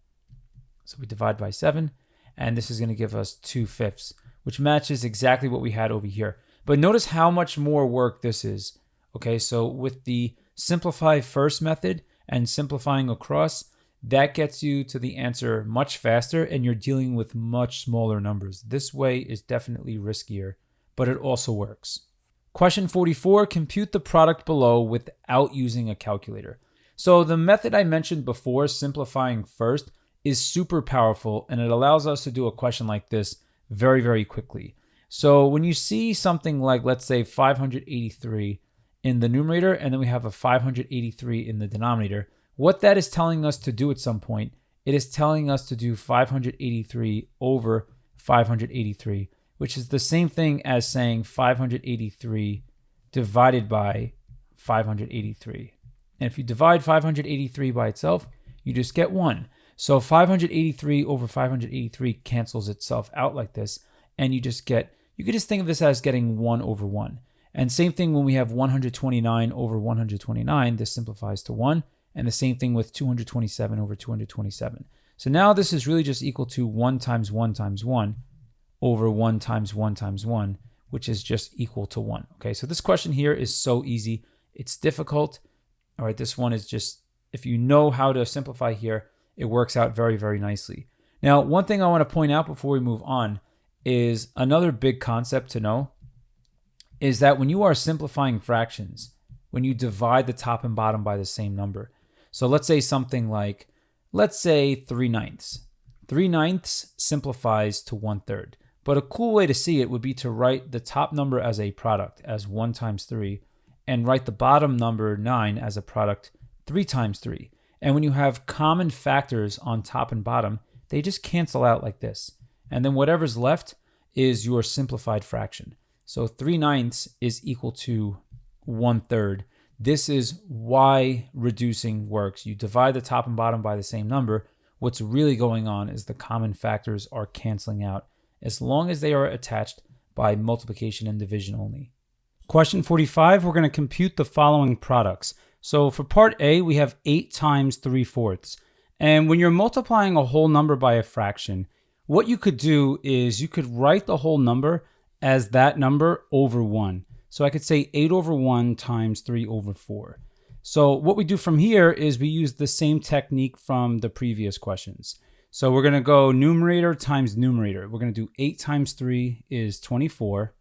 So we divide by 7, and this is going to give us 2/5, which matches exactly what we had over here. But notice how much more work this is. Okay, so with the simplify first method and simplifying across, that gets you to the answer much faster, and you're dealing with much smaller numbers. This way is definitely riskier, but it also works. Question 44, compute the product below without using a calculator. So the method I mentioned before, simplifying first, is super powerful, and it allows us to do a question like this very, very quickly. So when you see something like, let's say 583 in the numerator, and then we have a 583 in the denominator, what that is telling us to do at some point, it is telling us to do 583 over 583, which is the same thing as saying 583 divided by 583. And if you divide 583 by itself, you just get 1. So 583 over 583 cancels itself out like this, and you could just think of this as getting 1 over 1. And same thing when we have 129 over 129, this simplifies to 1. And the same thing with 227 over 227. So now this is really just equal to 1 times 1 times 1 over 1 times 1 times 1, which is just equal to 1. Okay, so this question here is so easy. It's difficult. All right, this one is just, if you know how to simplify here, it works out very, very nicely. Now, one thing I want to point out before we move on is another big concept to know is that when you are simplifying fractions, when you divide the top and bottom by the same number, so let's say something like, let's say 3/9. 3/9 simplifies to 1/3. But a cool way to see it would be to write the top number as a product, as 1 times 3, and write the bottom number 9 as a product 3 times 3. And when you have common factors on top and bottom, they just cancel out like this. And then whatever's left is your simplified fraction. So 3/9 is equal to 1/3. This is why reducing works. You divide the top and bottom by the same number. What's really going on is the common factors are canceling out as long as they are attached by multiplication and division only. Question 45, we're going to compute the following products. So for part A, we have 8 times 3/4. And when you're multiplying a whole number by a fraction, what you could do is you could write the whole number as that number over 1. So I could say 8 over 1 times 3 over 4. So what we do from here is we use the same technique from the previous questions. So we're going to go numerator times numerator. We're going to do 8 times 3 is 24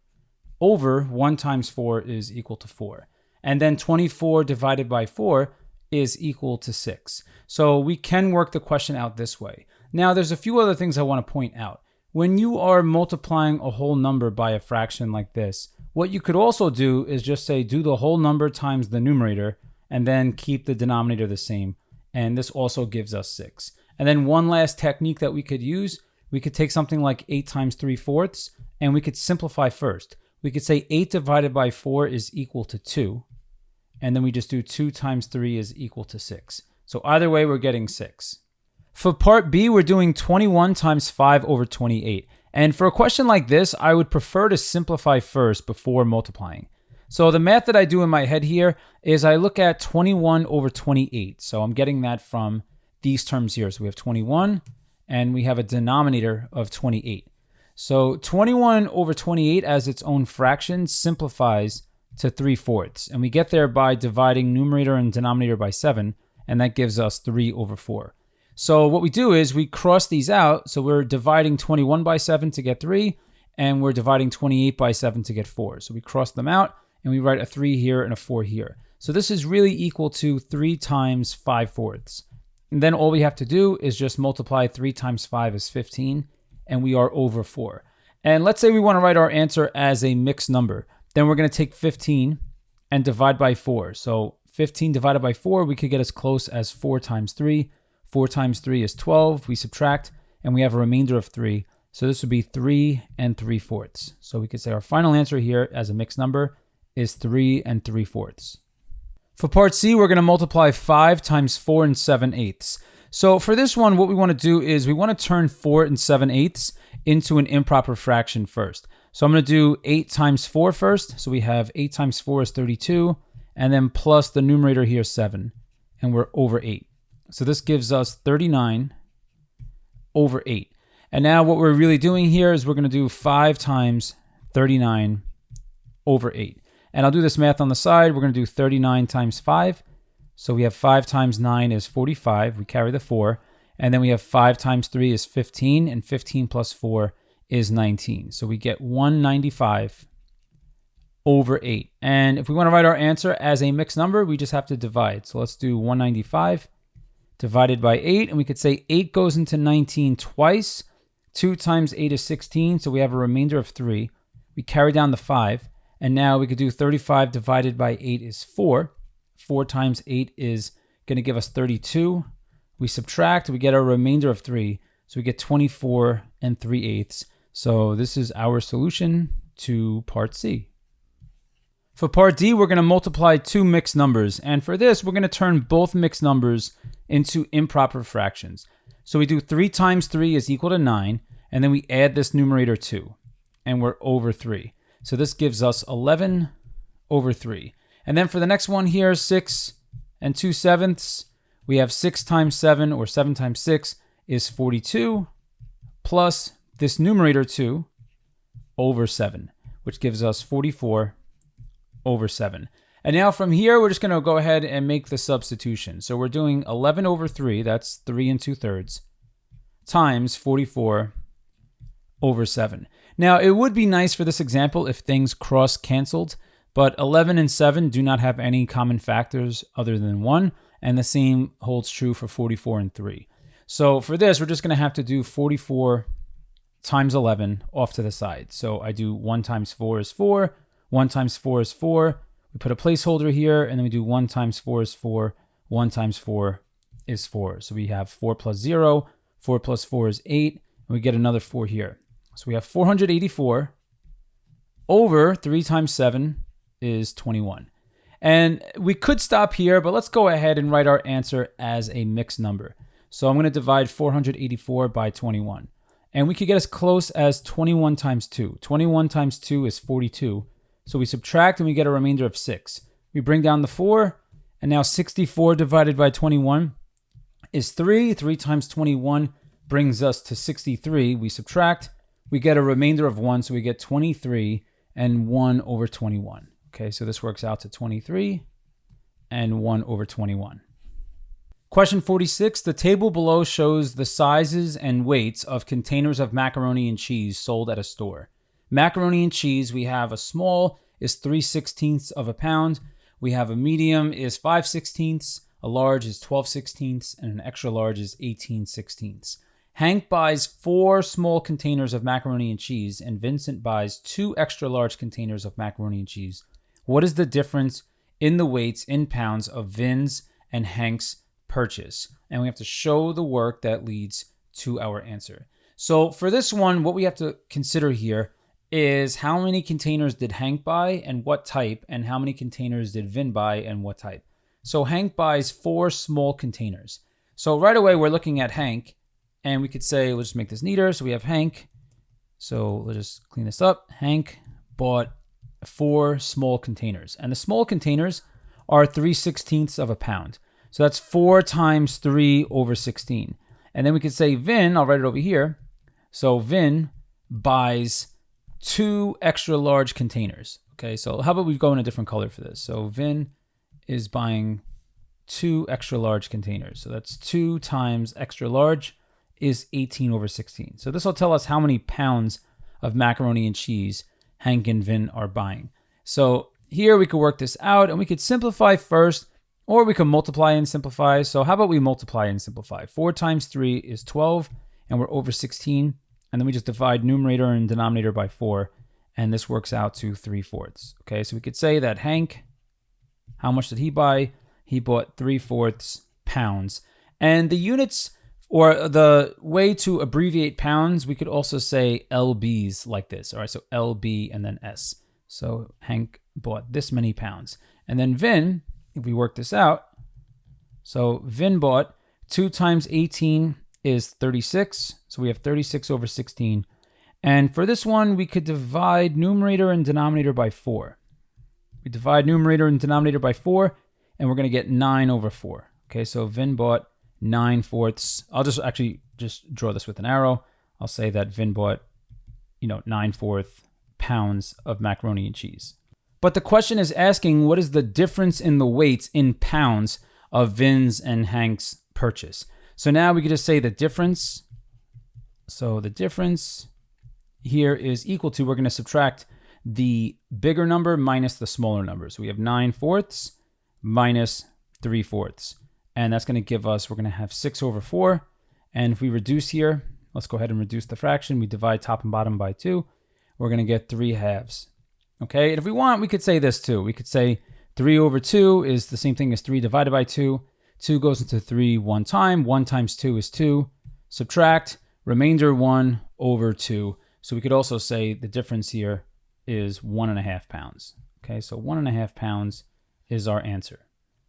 over 1 times 4 is equal to 4. And then 24 divided by 4 is equal to 6. So we can work the question out this way. Now there's a few other things I want to point out. When you are multiplying a whole number by a fraction like this, what you could also do is just say do the whole number times the numerator and then keep the denominator the same. And this also gives us 6. And then one last technique that we could use, we could take something like 8 times 3/4 and we could simplify first. We could say 8 divided by 4 is equal to 2. And then we just do 2 times 3 is equal to 6. So either way, we're getting 6. For part B, we're doing 21 times 5 over 28. And for a question like this, I would prefer to simplify first before multiplying. So the math that I do in my head here is I look at 21 over 28. So I'm getting that from these terms here. So we have 21 and we have a denominator of 28. So 21 over 28 as its own fraction simplifies to 3/4. And we get there by dividing numerator and denominator by 7. And that gives us 3 over 4. So what we do is we cross these out. So we're dividing 21 by 7 to get 3, and we're dividing 28 by 7 to get 4. So we cross them out, and we write a 3 here and a 4 here. So this is really equal to 3 times 5/4. And then all we have to do is just multiply 3 times 5 is 15, and we are over 4. And let's say we want to write our answer as a mixed number. Then we're going to take 15 and divide by 4. So 15 divided by 4, we could get as close as 4 times 3. 4 times 3 is 12. We subtract, and we have a remainder of 3. So this would be 3 and 3/4. So we could say our final answer here as a mixed number is 3 and 3/4. For part C, we're going to multiply 5 times 4 and 7/8. So for this one, what we want to do is we want to turn 4 and 7/8 into an improper fraction first. So I'm going to do 8 times 4 first. So we have 8 times 4 is 32, and then plus the numerator here, 7, and we're over 8. So this gives us 39 over 8. And now what we're really doing here is we're going to do 5 times 39 over 8. And I'll do this math on the side. We're going to do 39 times 5. So we have 5 times 9 is 45. We carry the 4. And then we have 5 times 3 is 15. And 15 plus 4 is 19. So we get 195 over 8. And if we want to write our answer as a mixed number, we just have to divide. So let's do 195 divided by 8, and we could say 8 goes into 19 twice. 2 times 8 is 16, so we have a remainder of 3. We carry down the 5, and now we could do 35 divided by 8 is 4. 4 times 8 is going to give us 32. We subtract, we get a remainder of 3, so we get 24 and 3/8. So this is our solution to part C. For part D, we're going to multiply 2 mixed numbers. And for this, we're going to turn both mixed numbers into improper fractions. So we do 3 times 3 is equal to 9. And then we add this numerator 2. And we're over 3. So this gives us 11 over 3. And then for the next one here, 6 and 2/7. We have 6 times 7, or 7 times 6, is 42. Plus this numerator 2 over 7, which gives us 44 over 7. And now from here, we're just going to go ahead and make the substitution. So we're doing 11 over 3, that's 3 and 2/3, times 44 over 7. Now, it would be nice for this example if things cross-canceled, but 11 and 7 do not have any common factors other than 1, and the same holds true for 44 and 3. So for this, we're just going to have to do 44 times 11 off to the side. So I do 1 times 4 is 4, 1 times 4 is 4. We put a placeholder here, and then we do 1 times 4 is 4, 1 times 4 is 4. So we have 4 plus 0, 4 plus 4 is 8, and we get another 4 here. So we have 484 over 3 times 7 is 21. And we could stop here, but let's go ahead and write our answer as a mixed number. So I'm going to divide 484 by 21. And we could get as close as 21 times 2. 21 times 2 is 42. So we subtract and we get a remainder of 6. We bring down the 4, and now 64 divided by 21 is 3. 3 times 21 brings us to 63. We subtract, we get a remainder of 1, so we get 23 and 1 over 21. Okay, so this works out to 23 and 1 over 21. Question 46, the table below shows the sizes and weights of containers of macaroni and cheese sold at a store. Macaroni and cheese, we have a small is 3/16 of a pound. We have a medium is 5/16, a large is 12/16, and an extra large is 18/16. Hank buys 4 small containers of macaroni and cheese, and Vincent buys 2 extra large containers of macaroni and cheese. What is the difference in the weights in pounds of Vin's and Hank's purchase? And we have to show the work that leads to our answer. So for this one, what we have to consider here is how many containers did Hank buy and what type, and how many containers did Vin buy and what type. So Hank buys 4 small containers. So right away, we're looking at Hank, and we could say, let's just make this neater. So we have Hank. So let's just clean this up. Hank bought 4 small containers, and the small containers are 3/16 of a pound. So that's 4 times 3 over 16. And then we could say Vin, I'll write it over here. So Vin buys 2 extra large containers. Okay, so how about we go in a different color for this? So Vin is buying 2 extra large containers. So that's 2 times extra large is 18 over 16. So this will tell us how many pounds of macaroni and cheese Hank and Vin are buying. So here we could work this out, and we could simplify first, or we can multiply and simplify. So how about we multiply and simplify? 4 times 3 is 12, and we're over 16. And then we just divide numerator and denominator by 4, and this works out to 3/4. Okay, so we could say that Hank, how much did he buy? He bought 3/4 pounds. And the units, or the way to abbreviate pounds, we could also say LBs like this. All right, so LB and then S. So Hank bought this many pounds. And then Vin, if we work this out, so Vin bought 2 times 18 is 36. So we have 36 over 16. And for this one, we could divide numerator and denominator by 4. We divide numerator and denominator by 4, and we're going to get 9 over 4. Okay, so Vin bought 9/4. I'll just draw this with an arrow. I'll say that Vin bought, 9/4 pounds of macaroni and cheese. But the question is asking, what is the difference in the weights in pounds of Vin's and Hank's purchase? So now we could just say the difference. So the difference here is equal to, we're going to subtract the bigger number minus the smaller number. So we have 9/4 minus 3/4. And that's going to give us, we're going to have 6 over 4. And if we reduce here, let's go ahead and reduce the fraction. We divide top and bottom by 2. We're going to get 3/2. Okay, and if we want, we could say this too. We could say 3 over 2 is the same thing as 3 divided by 2. 2 goes into 3 one time. 1 times 2 is 2. Subtract, remainder 1 over 2. So we could also say the difference here is 1.5 pounds. Okay, so 1.5 pounds is our answer.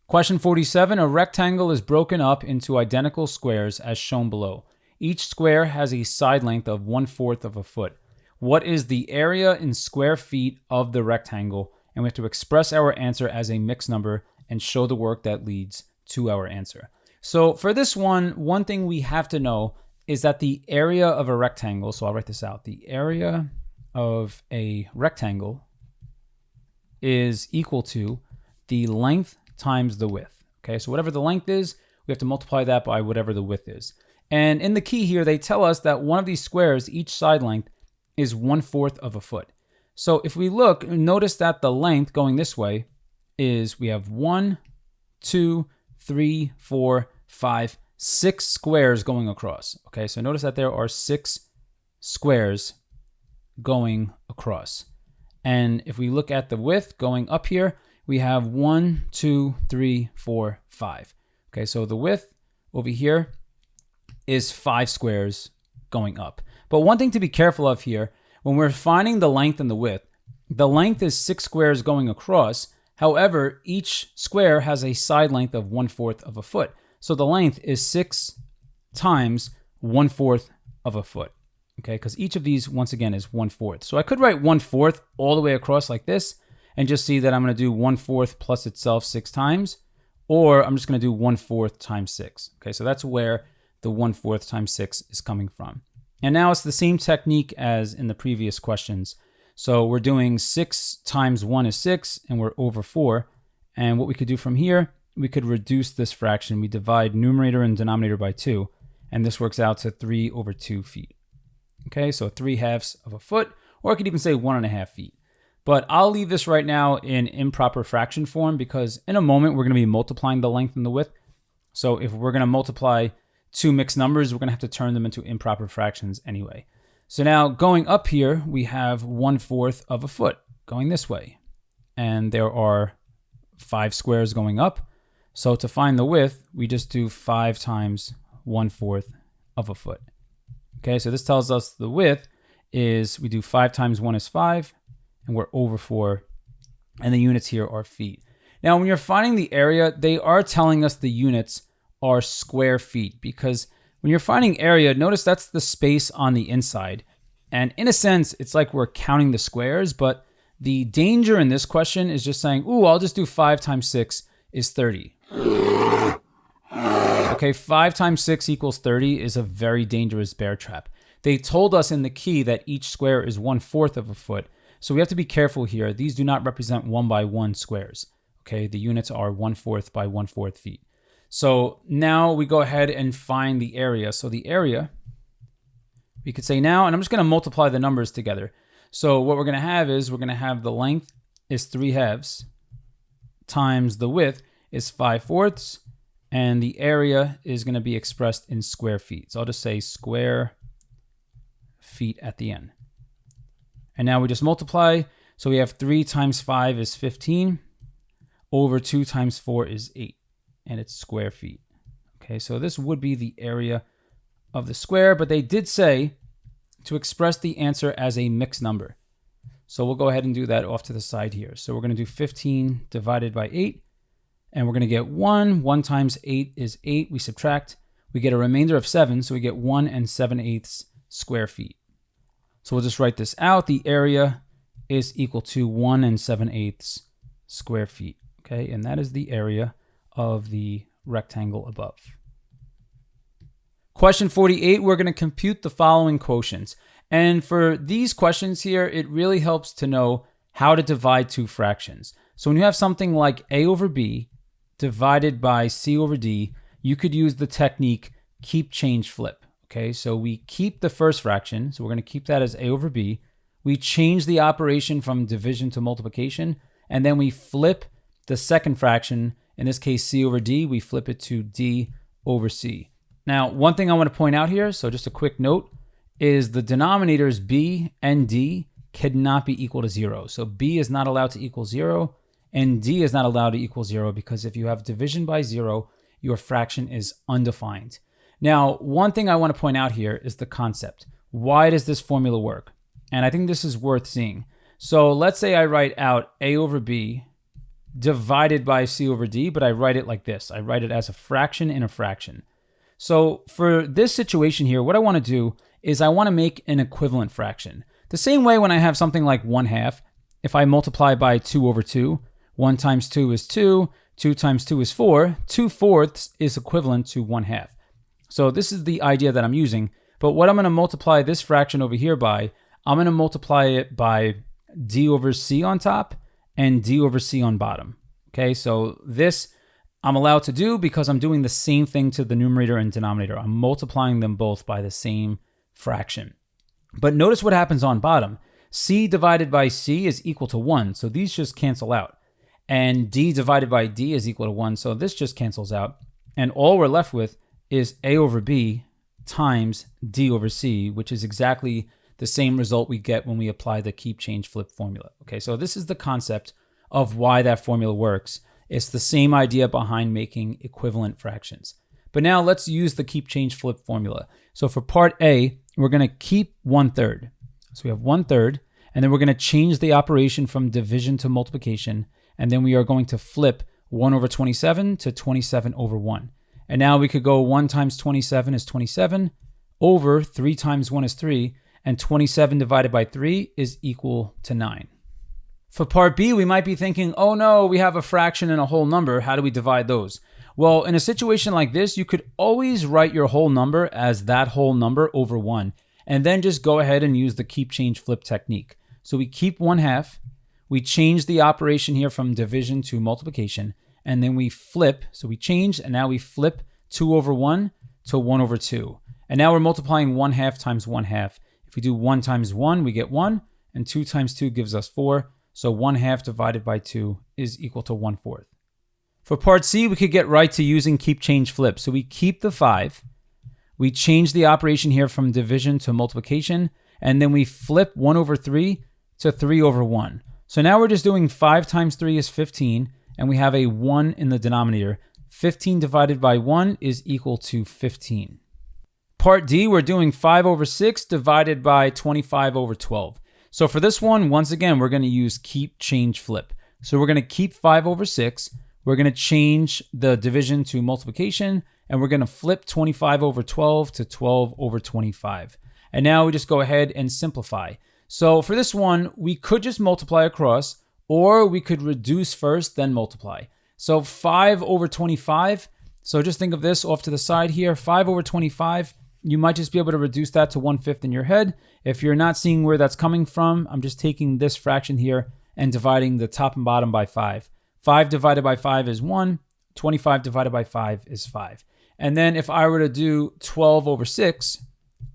Question 47, a rectangle is broken up into identical squares as shown below. Each square has a side length of 1/4 of a foot. What is the area in square feet of the rectangle? And we have to express our answer as a mixed number and show the work that leads to our answer. So for this one thing we have to know is that the area of a rectangle, so I'll write this out, the area of a rectangle is equal to the length times the width. Okay, so whatever the length is, we have to multiply that by whatever the width is. And in the key here, they tell us that one of these squares, each side length, is 1/4 of a foot. So if we look, notice that the length going this way is, we have 1, 2, 3, 4, 5, 6 squares going across. Okay, so notice that there are 6 squares going across. And if we look at the width going up here, we have 1, 2, 3, 4, 5. Okay, so the width over here is 5 squares going up. But one thing to be careful of here, when we're finding the length and the length is 6 squares going across. However, each square has a side length of 1/4 of a foot. So the length is 6 times 1/4 of a foot. Okay, because each of these, once again, is 1/4. So I could write 1/4 all the way across like this and just see that I'm going to do 1/4 plus itself 6 times, or I'm just going to do 1/4 times 6. Okay, so that's where the 1/4 times 6 is coming from. And now it's the same technique as in the previous questions. So we're doing 6 times 1 is 6, and we're over 4. And what we could do from here, we could reduce this fraction. We divide numerator and denominator by 2, and this works out to 3 over 2 feet. Okay, so 3/2 of a foot, or I could even say 1.5 feet. But I'll leave this right now in improper fraction form because in a moment we're going to be multiplying the length and the width. So if we're going to multiply two mixed numbers, we're going to have to turn them into improper fractions anyway. So now going up here, we have 1/4 of a foot going this way. And there are 5 squares going up. So to find the width, we just do 5 times 1/4 of a foot. Okay, so this tells us the width is, we do 5 times 1 is 5, and we're over 4. And the units here are feet. Now, when you're finding the area, they are telling us the units are square feet, because when you're finding area, notice that's the space on the inside. And in a sense, it's like we're counting the squares, but the danger in this question is just saying, ooh, I'll just do 5 times 6 is 30. Okay, 5 times 6 equals 30 is a very dangerous bear trap. They told us in the key that each square is 1/4 of a foot. So we have to be careful here. These do not represent 1 by 1 squares. Okay, the units are 1/4 by 1/4 feet. So now we go ahead and find the area. So the area, we could say now, and I'm just going to multiply the numbers together. So what we're going to have is, we're going to have the length is 3/2 times the width is 5/4, and the area is going to be expressed in square feet. So I'll just say square feet at the end. And now we just multiply. So we have 3 times 5 is 15, over 2 times 4 is 8, and it's square feet. Okay, so this would be the area of the square, but they did say to express the answer as a mixed number. So we'll go ahead and do that off to the side here. So we're going to do 15 divided by 8, and we're going to get 1. 1 times 8 is 8. We subtract. We get a remainder of 7, so we get 1 7/8 square feet. So we'll just write this out. The area is equal to 1 7/8 square feet. Okay, and that is the area of the rectangle above. Question 48, we're going to compute the following quotients. And for these questions here, it really helps to know how to divide two fractions. So when you have something like a over b divided by c over d, you could use the technique keep, change, flip. Okay, so we keep the first fraction, so we're going to keep that as a over b. We change the operation from division to multiplication, and then we flip the second fraction, in this case c over d, we flip it to d over c. Now, one thing I want to point out here, so just a quick note, is the denominators b and d cannot be equal to 0. So b is not allowed to equal 0, and d is not allowed to equal 0, because if you have division by 0, your fraction is undefined. Now, one thing I want to point out here is the concept. Why does this formula work? And I think this is worth seeing. So let's say I write out a over b divided by c over d, but I write it like this. I write it as a fraction in a fraction. So for this situation here, what I want to do is I want to make an equivalent fraction. The same way when I have something like 1/2, if I multiply by 2 over 2, 1 times 2 is 2, 2 times 2 is 4, 2/4 is equivalent to 1/2. So this is the idea that I'm using, but what I'm going to multiply this fraction over here by, I'm going to multiply it by d over c on top and d over c on bottom. Okay, so this I'm allowed to do because I'm doing the same thing to the numerator and denominator. I'm multiplying them both by the same fraction. But notice what happens on bottom. C divided by c is equal to 1, so these just cancel out. And d divided by d is equal to 1, so this just cancels out. And all we're left with is a over b times d over c, which is exactly the same result we get when we apply the keep, change, flip formula. Okay, so this is the concept of why that formula works. It's the same idea behind making equivalent fractions. But now let's use the keep, change, flip formula. So for part A, we're going to keep 1/3. So we have 1/3, and then we're going to change the operation from division to multiplication, and then we are going to flip 1 over 27 to 27 over 1. And now we could go 1 times 27 is 27, over 3 times 1 is 3, and 27 divided by 3 is equal to 9. For part B, we might be thinking, oh no, we have a fraction and a whole number. How do we divide those? Well, in a situation like this, you could always write your whole number as that whole number over 1, and then just go ahead and use the keep, change, flip technique. So we keep 1/2, we change the operation here from division to multiplication, and then we flip. So we change, and now we flip 2 over 1 to 1 over 2. And now we're multiplying 1/2 times 1/2. If we do 1 times 1, we get 1, and 2 times 2 gives us 4. So 1/2 divided by 2 is equal to 1/4. For part C, we could get right to using keep, change, flip. So we keep the 5, we change the operation here from division to multiplication, and then we flip 1 over 3 to 3 over 1. So now we're just doing 5 times 3 is 15, and we have a 1 in the denominator. 15 divided by 1 is equal to 15. Part D, we're doing 5 over 6 divided by 25 over 12. So for this one, once again, we're going to use keep, change, flip. So we're going to keep 5 over 6. We're going to change the division to multiplication, and we're going to flip 25 over 12 to 12 over 25. And now we just go ahead and simplify. So for this one, we could just multiply across, or we could reduce first, then multiply. So 5 over 25. So just think of this off to the side here. 5 over 25. You might just be able to reduce that to 1/5 in your head. If you're not seeing where that's coming from, I'm just taking this fraction here and dividing the top and bottom by 5. 5 divided by 5 is 1. 25 divided by 5 is 5. And then if I were to do 12 over 6,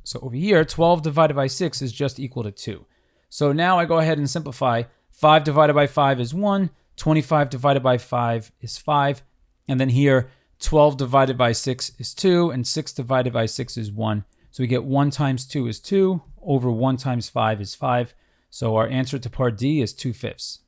so over here, 12 divided by 6 is just equal to 2. So now I go ahead and simplify. 5 divided by 5 is 1. 25 divided by 5 is 5. And then here, 12 divided by 6 is 2, and 6 divided by 6 is 1. So we get 1 times 2 is 2, over 1 times 5 is 5. So our answer to part D is 2/5.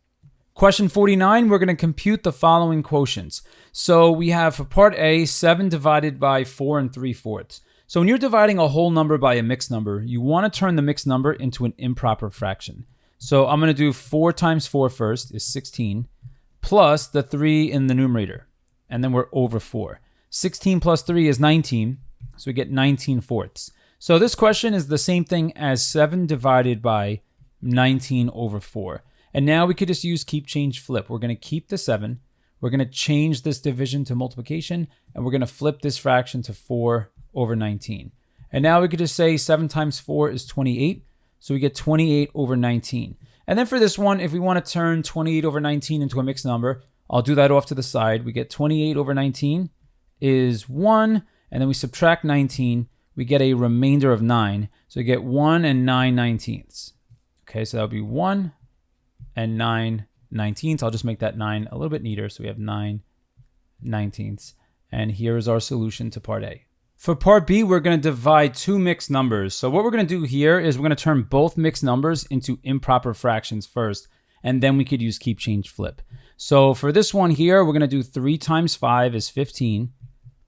Question 49, we're going to compute the following quotients. So we have for part A, 7 divided by 4 3/4. So when you're dividing a whole number by a mixed number, you want to turn the mixed number into an improper fraction. So I'm going to do 4 times 4 first is 16, plus the 3 in the numerator. And then we're over 4. 16 plus 3 is 19, so we get 19/4. So this question is the same thing as 7 divided by 19 over 4. And now we could just use keep, change, flip. We're going to keep the 7. We're going to change this division to multiplication, and we're going to flip this fraction to 4 over 19. And now we could just say 7 times 4 is 28, so we get 28 over 19. And then for this one, if we want to turn 28 over 19 into a mixed number, I'll do that off to the side. We get 28 over 19 is 1, and then we subtract 19. We get a remainder of 9. So we get 1 and 9/19. Okay, so that would be 1 and 9/19. I'll just make that 9 a little bit neater. So we have 9/19. And here is our solution to part A. For part B, we're going to divide two mixed numbers. So what we're going to do here is we're going to turn both mixed numbers into improper fractions first, and then we could use keep, change, flip. So for this one here, we're going to do 3 times 5 is 15,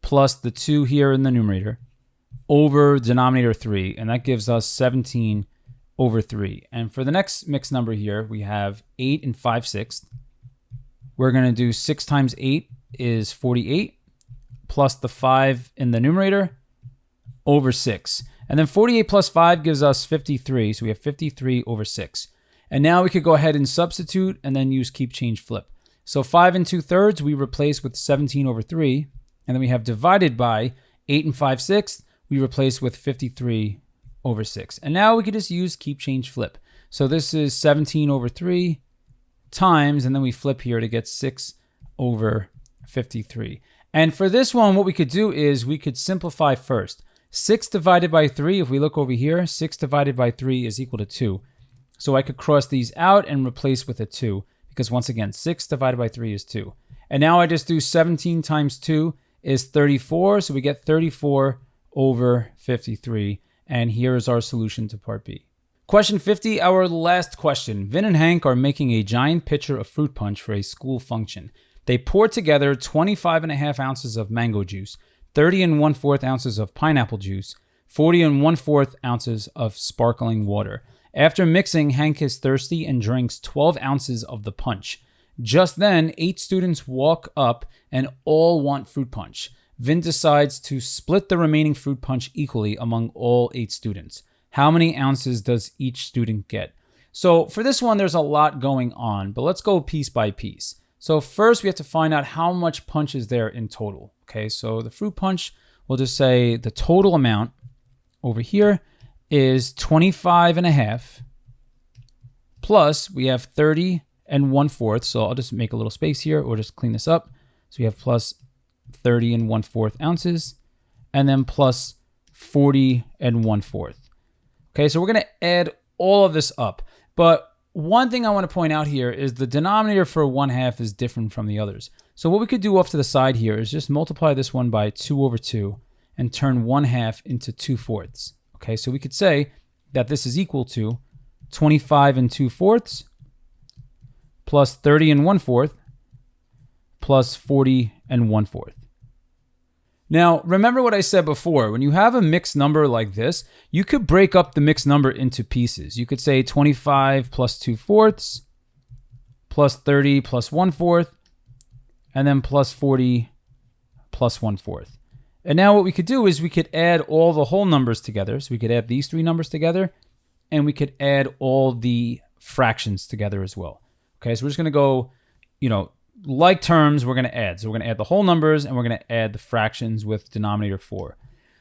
plus the 2 here in the numerator, over denominator 3, and that gives us 17 over 3. And for the next mixed number here, we have 8 and 5/6. We're going to do 6 times 8 is 48, plus the 5 in the numerator, over 6. And then 48 plus 5 gives us 53, so we have 53 over 6. And now we could go ahead and substitute and then use keep, change, flip. So 5 and 2/3 we replace with 17 over 3. And then we have divided by 8 and 5/6 we replace with 53 over 6. And now we could just use keep, change, flip. So this is 17 over 3 times, and then we flip here to get 6 over 53. And for this one, what we could do is we could simplify first. 6 divided by 3, if we look over here, 6 divided by 3 is equal to 2. So I could cross these out and replace with a 2, because once again, 6 divided by 3 is 2. And now I just do 17 times 2 is 34, so we get 34 over 53. And here is our solution to part B. Question 50, our last question. Vin and Hank are making a giant pitcher of fruit punch for a school function. They pour together 25.5 ounces of mango juice, 30 1/4 ounces of pineapple juice, 40 1/4 ounces of sparkling water. After mixing, Hank is thirsty and drinks 12 ounces of the punch. Just then, 8 students walk up and all want fruit punch. Vin decides to split the remaining fruit punch equally among all 8 students. How many ounces does each student get? So for this one, there's a lot going on, but let's go piece by piece. So first, we have to find out how much punch is there in total. Okay, so the fruit punch, we'll just say the total amount over here is 25.5 plus we have 30 1/4. So I'll just make a little space here or just clean this up. So we have plus 30 1/4 ounces and then plus 40 1/4. Okay, so we're going to add all of this up. But one thing I want to point out here is the denominator for 1/2 is different from the others. So what we could do off to the side here is just multiply this one by 2 over 2 and turn 1/2 into 2/4. Okay, so we could say that this is equal to 25 2/4 plus 30 1/4 plus 40 1/4. Now, remember what I said before. When you have a mixed number like this, you could break up the mixed number into pieces. You could say 25 plus 2/4 plus 30 plus 1/4 and then plus 40 plus 1/4. And now what we could do is we could add all the whole numbers together. So we could add these 3 numbers together and we could add all the fractions together as well. Okay, so we're just going to go, like terms, we're going to add. So we're going to add the whole numbers and we're going to add the fractions with denominator 4.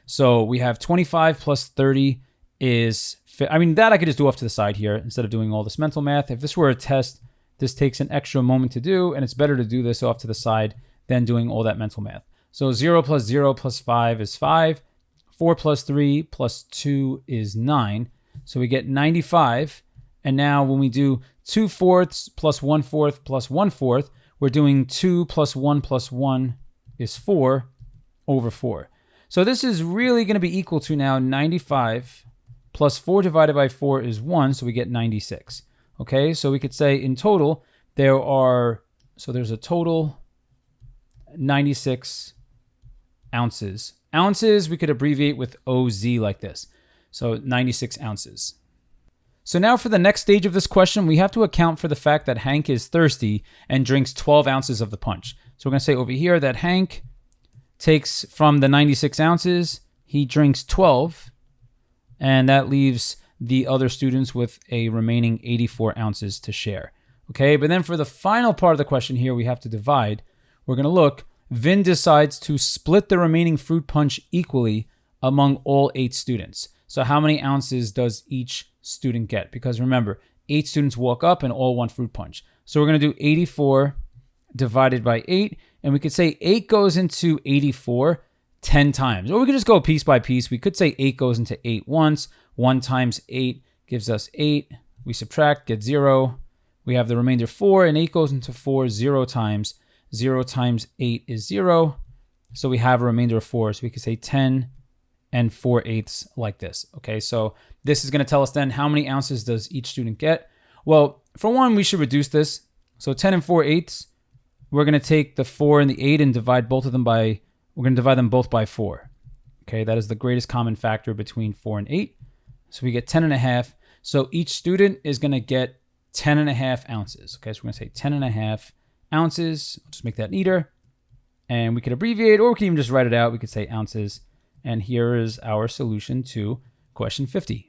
So we have 25 plus 30 is, that I could just do off to the side here instead of doing all this mental math. If this were a test, this takes an extra moment to do, and it's better to do this off to the side than doing all that mental math. So 0 plus 0 plus 5 is 5. 4 plus 3 plus 2 is 9. So we get 95. And now when we do 2/4 plus 1/4 plus 1/4, we're doing 2 plus 1 is 4 over 4. So this is really going to be equal to now 95 plus 4 divided by 4 is 1, so we get 96. Okay, so we could say in total, there's a total 96 ounces. Ounces we could abbreviate with OZ like this. So 96 ounces. So now for the next stage of this question, we have to account for the fact that Hank is thirsty and drinks 12 ounces of the punch. So we're going to say over here that Hank takes from the 96 ounces, he drinks 12, and that leaves the other students with a remaining 84 ounces to share. Okay, but then for the final part of the question here, we have to divide. We're going to look, Vin decides to split the remaining fruit punch equally among all 8 students. So how many ounces does each student get? Because remember, 8 students walk up and all want fruit punch. So we're going to do 84 divided by 8. And we could say 8 goes into 84 10 times. Or we could just go piece by piece. We could say 8 goes into 8 once. 1 times 8 gives us 8. We subtract, get 0. We have the remainder 4. And 8 goes into 4 0 times. 0 times 8 is 0. So we have a remainder of 4. So we could say 10 and 4/8 like this. Okay, so this is going to tell us then how many ounces does each student get. Well, for one, we should reduce this. So 10 and 4/8, we're going to take the 4 and the 8 and divide both of them by, we're going to divide them both by 4. Okay, that is the greatest common factor between 4 and 8. So we get 10.5. So each student is going to get 10.5 ounces. Okay, so we're going to say 10.5 ounces. I'll just make that neater. And we could abbreviate, or we can even just write it out. We could say ounces. And here is our solution to question 50.